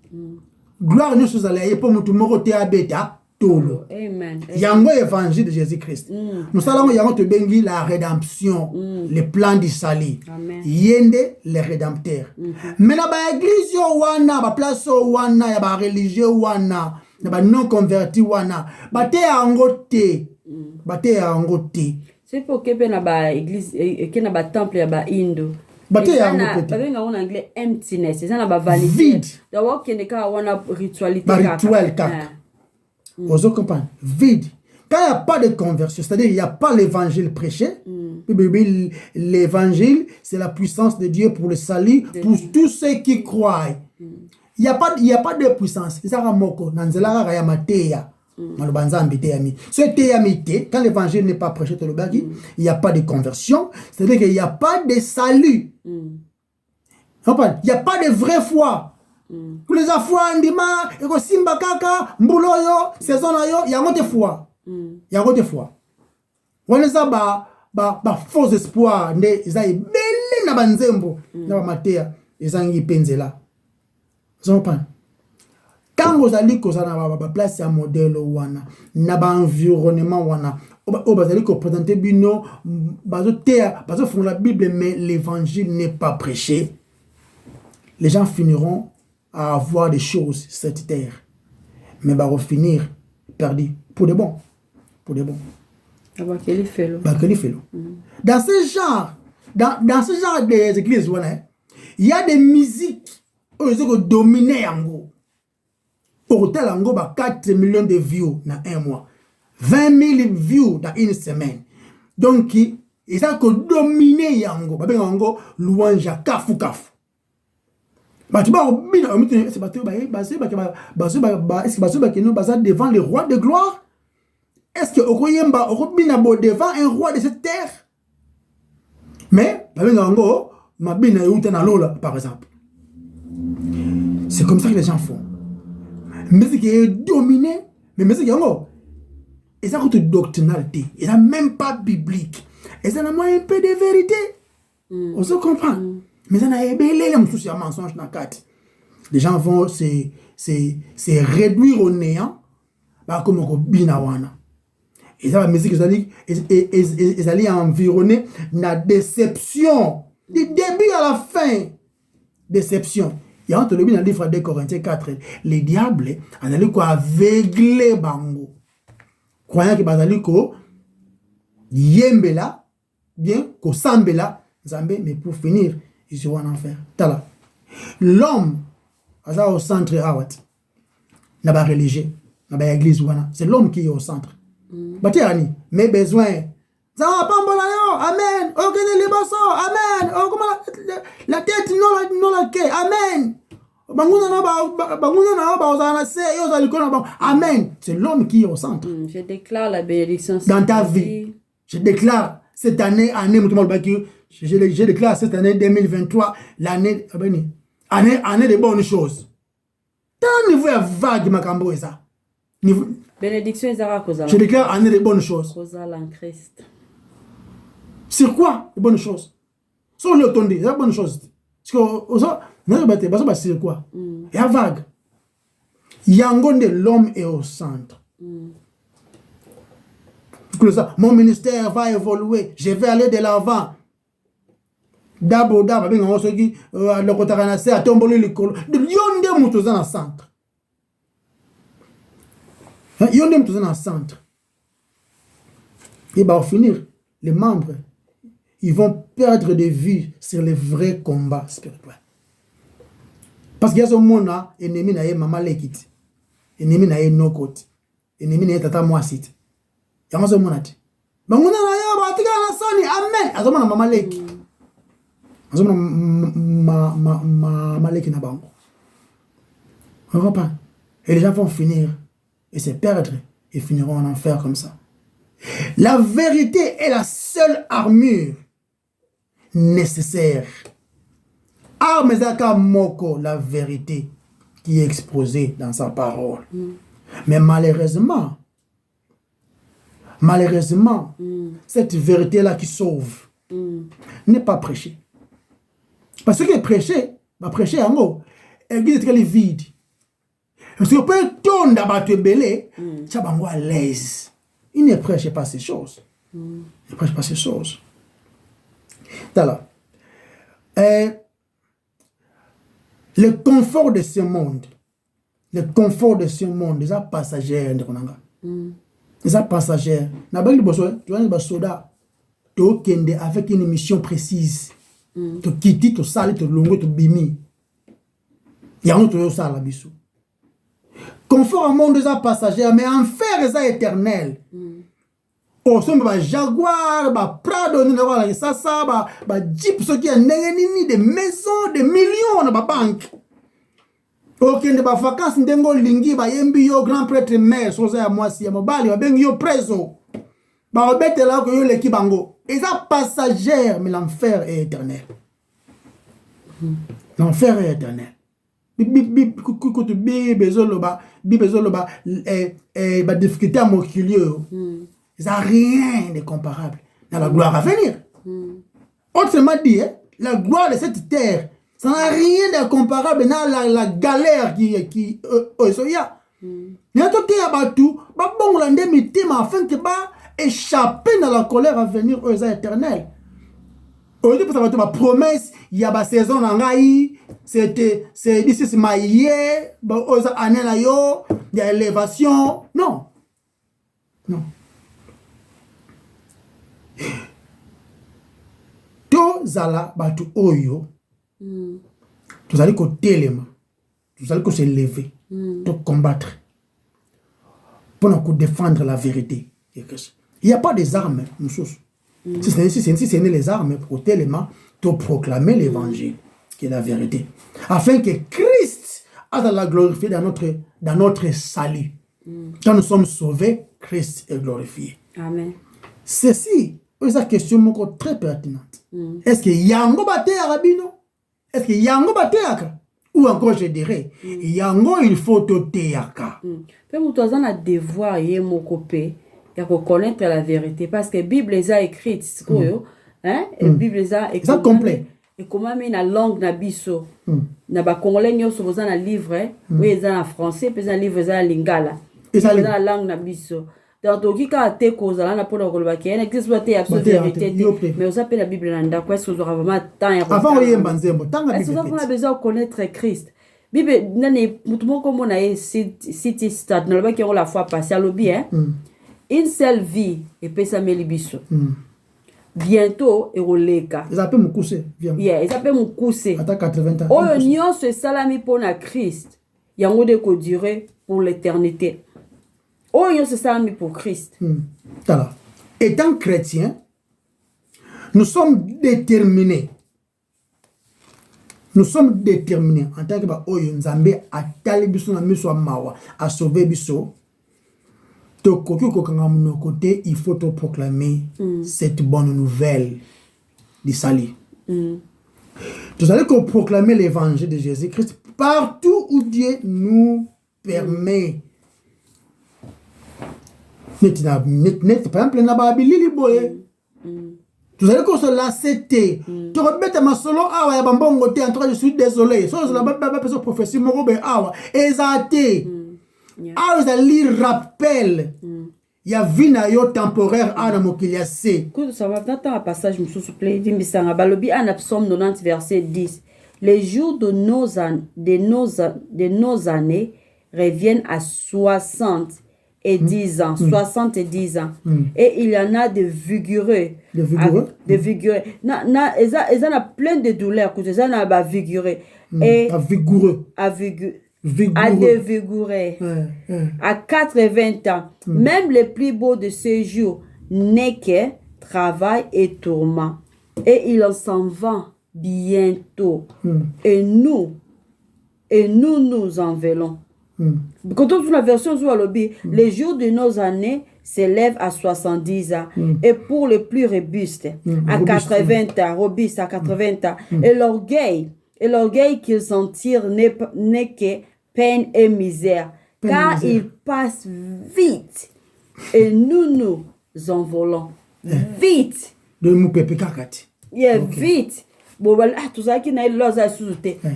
gloire nous sur aller pour mutu moko te abeta tolo amen yango évangile de Jésus-Christ nous allons yango te bengi la rédemption le plan du salut yende le rédempteur mais na ba église yo wana ba place wana ya ba religieux wana ba non converti wana bate angote c'est pour que na ba église que na ba temple ya ba indo bate angote ba nga en anglais emptiness c'est ça na ba vide donc que ne ka wana ritualité kaka vous comprenez vide quand il n'y a pas de conversion c'est-à-dire il n'y a pas l'évangile prêché l'évangile c'est la puissance de Dieu pour le salut pour tous ceux qui croient. Il n'y a pas de puissance. Quand l'évangile n'est pas prêché, il n'y a pas de conversion. C'est-à-dire qu'il n'y a pas de salut. Il n'y a pas de vraie foi. Pour les afwa ndima, eko simba kaka, mbuloyo, saison yo, il y a de foi. Il y a de foi. On les a ba faux espoir, ne za ibeli na banzembo, na ba matea, ezangi penzela. Quand vous allez à place à modèle wana na ba environnement wana vous allez présenter bino bazo font la Bible mais l'évangile n'est pas prêché, les gens finiront à avoir des choses sur cette terre mais va finir perdu pour de bon dans ce genre des églises wana il y a des musiques où dominer yango hôtel yango ba 4 millions de views dans un mois 20 000 views dans une semaine donc ils ont dominer yango ba benga yango louange kafu ba tu ba bina c'est ba devant le roi de gloire. Est-ce que okoyemba okobina bo devant un roi de cette terre mais ba benga yango mabina yuta na lola par exemple. C'est comme ça que les gens font. Mais ce qui est dominé, mais ce qui est encore, et ça coûte doctrinalité, et ça même pas biblique, et ça n'a moins un peu de vérité. On se comprend. Mais ça n'a ébélé les mensonges, mensonges dans quatre. Les gens vont se réduire au néant, bah comme on binawana. Et ça va musique ils allaient environner la déception du début à la fin. Déception. Il y a entre le dans le livre de Corinthiens 4, les diables, ils allaient quoi aveugler bango. Croyant que bazali ko yembela, bien, ko sambela, zambé, mais pour finir, ils seront en enfer. Tala. L'homme, au centre, n'a pas religieux, n'a pas église, c'est l'homme qui est au centre. Batiani, mes besoins. Ça va pas amen. Aucun libasso, amen. La tête non la quai, amen. Amen. C'est l'homme qui est au centre. Je déclare la bénédiction dans ta vie. Je déclare cette année, je déclare cette année 2023 l'année année de bonnes choses. Tant niveau ya vague makambo eza. Bénédiction ezara kozala. Je déclare année de bonnes choses. Kozala en Christ. Sur quoi les bonnes choses? Sur le tondi, c'est bonne chose. Parce que c'est quoi? Il y a vague. Yangonde, l'homme est au centre. Mon ministère va évoluer, je vais aller de l'avant. D'abord, on se dit, le Kotaranase a tombé le col. Yonde Moutouza dans le centre. Yonde Moutouza dans le centre. Et bien, au finir, les membres, ils vont perdre de vue sur les vrais combats spirituels. Parce qu'il y a ce monde-là, ennemi n'a pas maman l'équite. Ennemi n'a pas nokot. Ennemi n'a pas tata moasit. Il y a ce monde-là. Mais on a amen. A ce moment maman l'équite. A ce moment maman l'équite n'a pas. On ne pas. Et les gens vont finir et se perdre et finiront en enfer comme ça. La vérité est la seule armure nécessaire. Armezaka moko, la vérité qui est exposée dans sa parole. Mais malheureusement, cette vérité-là qui sauve n'est pas prêchée. Parce que prêcher en gros, l'église est vide. Parce que peut tourner d'abattre le belé, ça va à l'aise. Il ne prêche pas ces choses. Il ne prêche pas ces choses. Voilà. Le confort de ce monde, les passagers, les passagers, avec une mission précise. Tu quittes, tu sales, tu longues, tu bimi. Il y a un autre ça là, bisou. Confort au monde des passagers, mais enfer est éternel. Au sommet, Jaguar, Prado, ça, Jeep, ce qui est des maisons, des millions dans la banque. Ok, des vacances, n'dengo lingi, yembi yo grand prêtre mère, soze à moi si, mobali, ben yo preso. Bête là que yo l'équibango. Et ça passagère, mais l'enfer est éternel. L'enfer est éternel. Difficulté à mon milieu. Ça n'a rien de comparable dans la gloire à venir. Autrement dit, la gloire de cette terre, ça n'a rien de comparable dans la galère qui y a. Il y a tout tout, afin que échapper dans la colère à venir aux éternels. Aujourd'hui, pour savoir ma promesse, il y a ma saison en Gaï, c'est d'ici c'est maillé, aux années là yo, il y a élévation. Non. Tozala batu oyo, tu allez ko téléma, tu allez ko se lever, te combattre, pour nous défendre la vérité. Il n'y a pas des armes, monsieur. Si ce n'est les armes pour téléma, te proclamer l'évangile, qui est la vérité, afin que Christ a la glorifié dans notre salut. Quand nous sommes sauvés, Christ est glorifié. Amen. Ceci est une question très pertinente. Est-ce que Yango bate Arabino? Est-ce que Yango bate Aka? Ou encore je dirais, Yango il faut te théaka. Peu moutoazan a devoir yé mon copé. Il faut connaître la vérité parce que la Bible les a écrites, la Bible les a écrites. C'est complet. Et comment mais la langue na biso, na ba congolais nyo so besoin na livre, oui ils ont en français, puis un livre ça en lingala. Ils ont la langue na biso. Donc toki ka te cause là na pour le kolba qui n'existe pas te absolue vérité, mais on appelle la Bible nanda quoi est-ce que vous aurez vraiment temps et avant on y banzembo, tant est-ce que vous avez besoin de connaître Christ. Bible nani mutumo comme on a city start na ba qui on la fois passé à lobby une seule vie et peut s'améliorer biso. Bientôt et roleka. Ils appellent mon coussé. Yeah, ils appellent mon coussé. Attends 80 ans. Oh, union se salami pour na Christ. Il y a un mot de quoi durer pour l'éternité. Oh, union se salami pour Christ. Alors, étant chrétien, nous sommes déterminés. Nous sommes déterminés en tant que Oyo Nzambe à tali biso na miso mawa à sauver biso. Côté, il faut te proclamer cette bonne nouvelle du salut. Vous allez proclamer l'évangile de Jésus-Christ partout où Dieu nous permet. Par exemple, vous allez qu'on se lasse. Tu remettes ma solo awa ya bambongo te en train je suis désolé. So la personne prophétie moko be awa ezate. Awa ezali rappel. Ya vie na yo temporaire ana mokilia se. Ça va dans un passage s'il vous plaît, dimbisanga balobi en Psaume 90 verset 10. Les jours de nos années reviennent à 60 et 10 ans, 70 ans. Et il y en a de vigoureux. De vigoureux. Ils ont plein de douleurs. Ils ont vigoureux. Et vigoureux. À dévigourer. À 80 ans. Même le plus beau de ces jours n'est que travail et tourment. Et il en s'en va bientôt. Et nous en velons. Quand on trouve la version sur lobby, les jours de nos années s'élèvent à 70 ans. Et pour les plus robustes, à 80 ans, robustes à 80 ans. Et l'orgueil qu'ils en tirent n'est que peine et misère. Car il passe vite. Et nous envolons. Vite. Vite. Tout ça qui n'a pas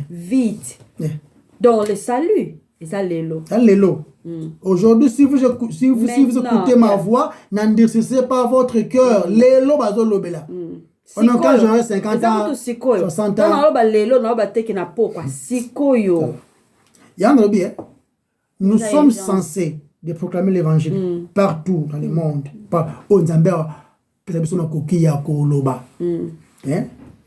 vite. Donc le salut. Aujourd'hui, si vous écoutez ma voix, n'endurcissez pas votre cœur. Lélo bazo lobela. Quand j'aurai 50 ans, 60 ans. Nous sommes censés de proclamer l'évangile partout dans le monde.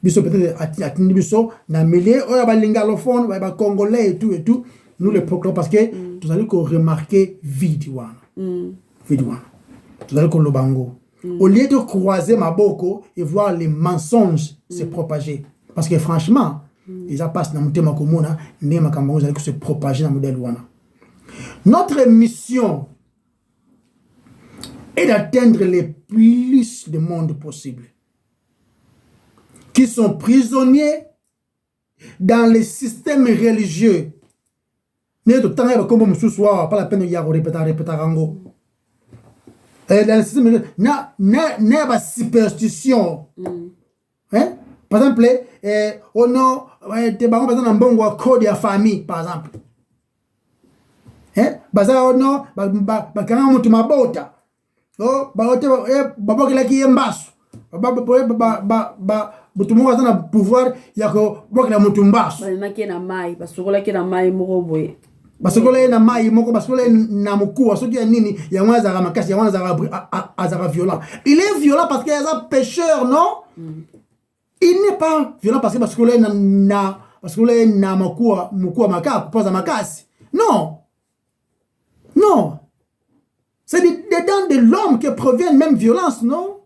Biso peut-être atteindre biso na milieu oya balingalophone ba congolais et tout nous le proclamons parce que vous allez remarquer vidéo vous allez qu'on le bango au lieu de croiser ma boko et voir les mensonges se propager parce que franchement ils passent dans mon thème commun né makambo vous allez se propager dans modèle wana. Notre mission est d'atteindre le plus de monde possible qui sont prisonniers dans les systèmes religieux. Pas la peine de répéter. Dans le système religieux, n'a pas superstition. Par exemple, on a des barons dans un bon code de famille, par exemple. Baza ono bakanga mutu mabota. Oh, baote babokela ki yembasu. Butumu na pouvoir yako bokela mutu mbasu. Balimaki na mai, basokola ki na mai moko boye. Basokola na mai moko basokola na mukuwa soki ya nini ya mwaza ga makasi ya mwaza azara violent. Il est violent parce qu'il est un pécheur, non? Il n'est pas violent parce que basokola na mukuwa maka kupoza makasi. Non. Non. C'est dedans de l'homme que provient même violence, non?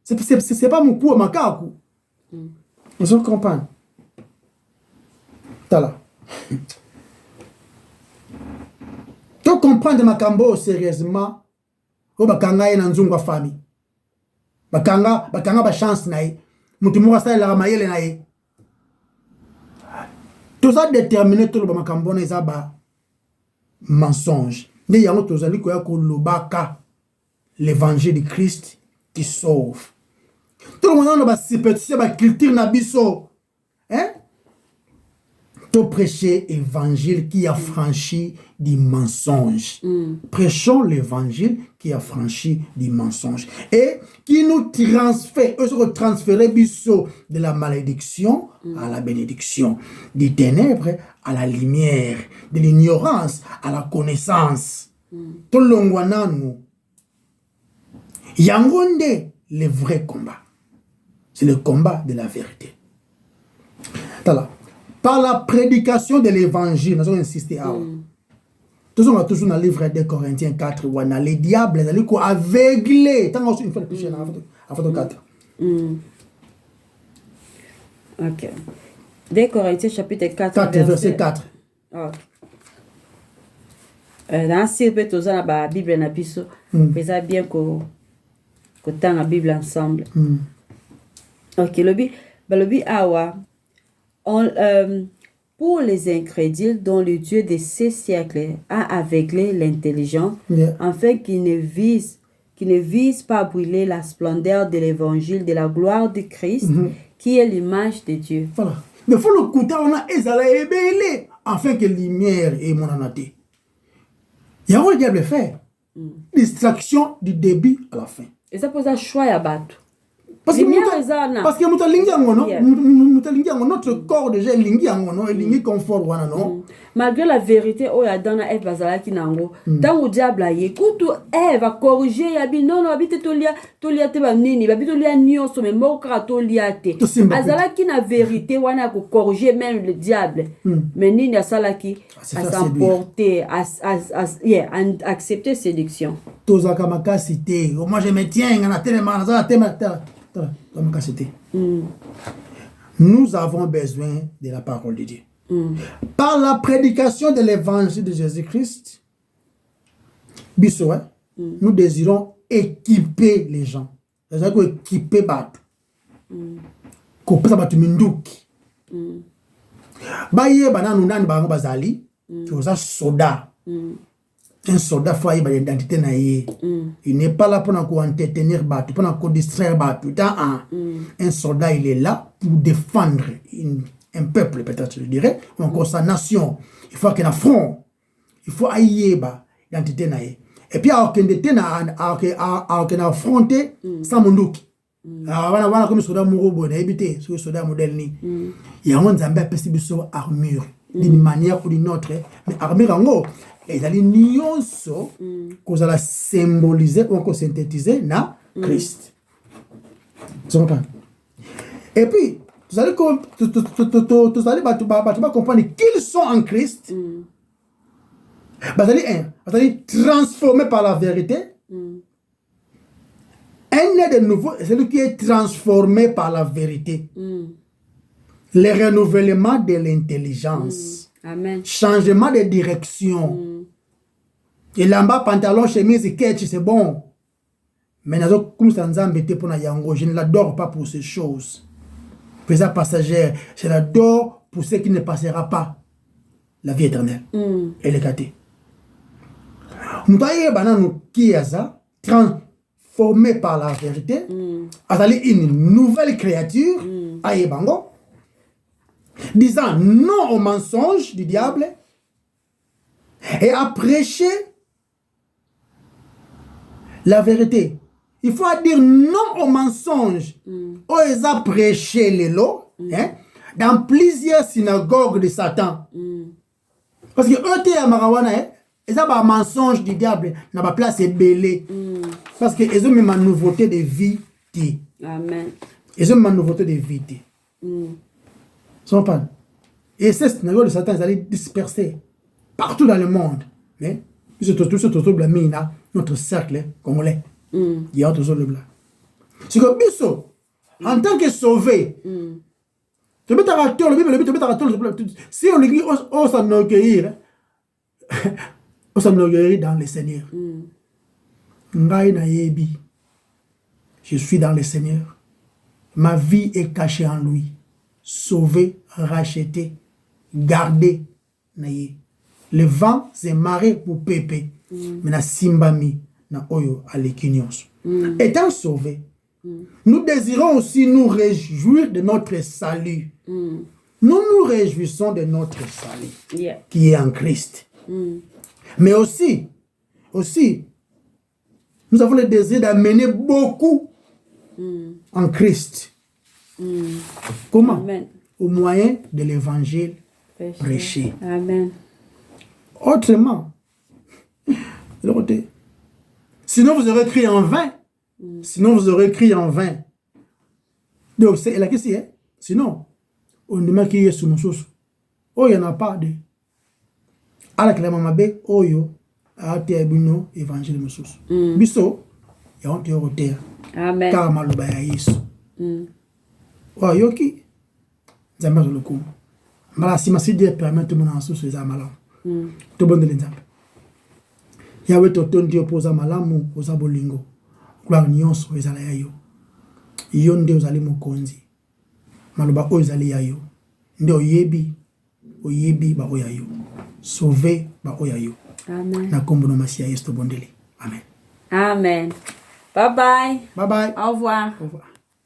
C'est pas mon coup à macaque. Vous comprenez? Tala. Tu comprends ma cambo sérieusement? O bakanga ina nzungwa famille. Bakanga ba chance nae. Mutu mo sa la mayele nae. Tout ça déterminé tout le makambo na izaba mensonge. Ne yango tozali koya ko lobaka l'évangile de Christ qui sauve. Tout le monde a superstition, ba culture na biso. To prêcher l'évangile qui a franchi du mensonge. Prêchons l'évangile qui a franchi du mensonge. Et qui nous transfère, transférer biso de la malédiction à la bénédiction, des ténèbres à la lumière, de l'ignorance à la connaissance. Tout le monde yangonde le vrai combat. C'est le combat de la vérité. Par la prédication de l'évangile, nous avons insisté à toujours dans le livre de Corinthiens 4, où les diables sont aveuglés. Tant une fois de péché, à 4. Ok. 2 Corinthiens chapitre 4, verset 4. Dans la Bible, na biso, c'est bien que dans la Bible ensemble. Ok, le awa. Pour les incrédules dont le Dieu de ces siècles a aveuglé l'intelligence, Yeah. afin qu'ils ne visent pas à brûler la splendeur de l'évangile de la gloire de Christ, qui est l'image de Dieu. Voilà. Mais il faut le couter, on a ezala ebele, afin que lumière et mon anate. Il y a un diable fait. Distraction du début à la fin. Et ça pose un choix à battre. Parce que notre corps déjà est confort wana non. Malgré la vérité oh ya dans Eve bazalaki nango tango diable aye kutu Eve a corriger ya bi non habite tolia te ba nini ba bitolia nyonso mais moko ka tolia te azalaki na vérité wana ko corriger même le diable mais nini asalaki à s'emporter à accepter séduction tozaka makasi te moi je me tiens na tellement na tellement. Nous avons besoin de la parole de Dieu. Par la prédication de l'évangile de Jésus-Christ, nous désirons équiper les gens. C'est-à-dire équiper Batu. Kopesa Batu Minduki. Baye bananu nani bango bazali, qui osa soda. Un soldat faut avoir l'identité naïe. Il n'est pas là pour nous entretenir Batu, pour nous distraire Batu. Un soldat, il est là pour défendre un peuple, peut-être, je dirais, ou encore sa nation. Il faut qu'il y ait un front. Il faut aïe l'identité naïe. Et puis, alors qu'il y a affronté sans mondouk. Alors, voilà comme soldat mourobo, n'a évité, ce soldat modèle ni. Il y a un zambé à armure, d'une manière ou d'une autre. Mais armure en gros. Et les nyonso qu'on a symbolisé ou qu'on synthétisé na Christ. Et puis, vous allez comprendre qu'ils sont en Christ. Vous allez transformer par la vérité. Un né de nouveau, c'est celui qui est transformé par la vérité. Le renouvellement de l'intelligence. Amen. Changement de direction. Et là-bas, pantalon, chemise et ketch, c'est bon. Mais comme ça, je ne l'adore pas pour ces choses. Présent passagère, je l'adore pour ce qui ne passera pas. La vie éternelle. Et les gâtés. Nous avons transformé par la vérité. Une nouvelle créature. Aïebango. Disant non au mensonge du diable et à prêcher la vérité. Il faut dire non au mensonge. Ils ont prêché les lots dans plusieurs synagogues de Satan. Parce que eux, ils ont un mensonge du diable dans la place est belé. Parce qu'ils ont même une nouveauté de vie. Amen. Ils ont une nouveauté de vie. Et ces synagogues de Satan, ils allaient disperser partout dans le monde. Mais tout ce blâme notre cercle congolais. Il y a autre chose de blanc. C'est que Bisso, en tant que sauvé, si on dit on s'enorgueillir, on s'enorgueillit dans le Seigneur. Je suis dans le Seigneur. Ma vie est cachée en lui. Sauvé, racheté, gardé. Le vent s'est marré pour Pépé. Mais na simbami na oyo alekinyos. Étant sauvés, nous désirons aussi nous réjouir de notre salut. Nous nous réjouissons de notre salut qui est en Christ. Mais aussi, nous avons le désir d'amener beaucoup en Christ. Comment? Amen. Au moyen de l'évangile prêché. Amen. Autrement, sinon vous aurez crié en vain. Sinon vous aurez crié en vain. Donc c'est la question. Sinon, on demande qui est sous nos sources. Oh, il n'y en a pas de. À la clamamabe, oh yo, à Théabino, évangile de sources. Bisso, il y a un théoroteur. Amen. Car malouba ya Yesu. Oh, yoki, Zamba le coup. Mala si ma si Dieu permet tout le monde en source les amalam. Tout bon de l'exemple. Yahweh toton Dieu posa malamu, posa bolingo. Gloire nyonso ezala yayo. Yonde ozali mokonzi. maloba oyo ezali ya yo nde oyebi baoyo ya yo sauve baoyo ya yo Amen. na kombo na masi ya yesu tobondeli amen Amen. Bye bye. bye bye Au revoir. au revoir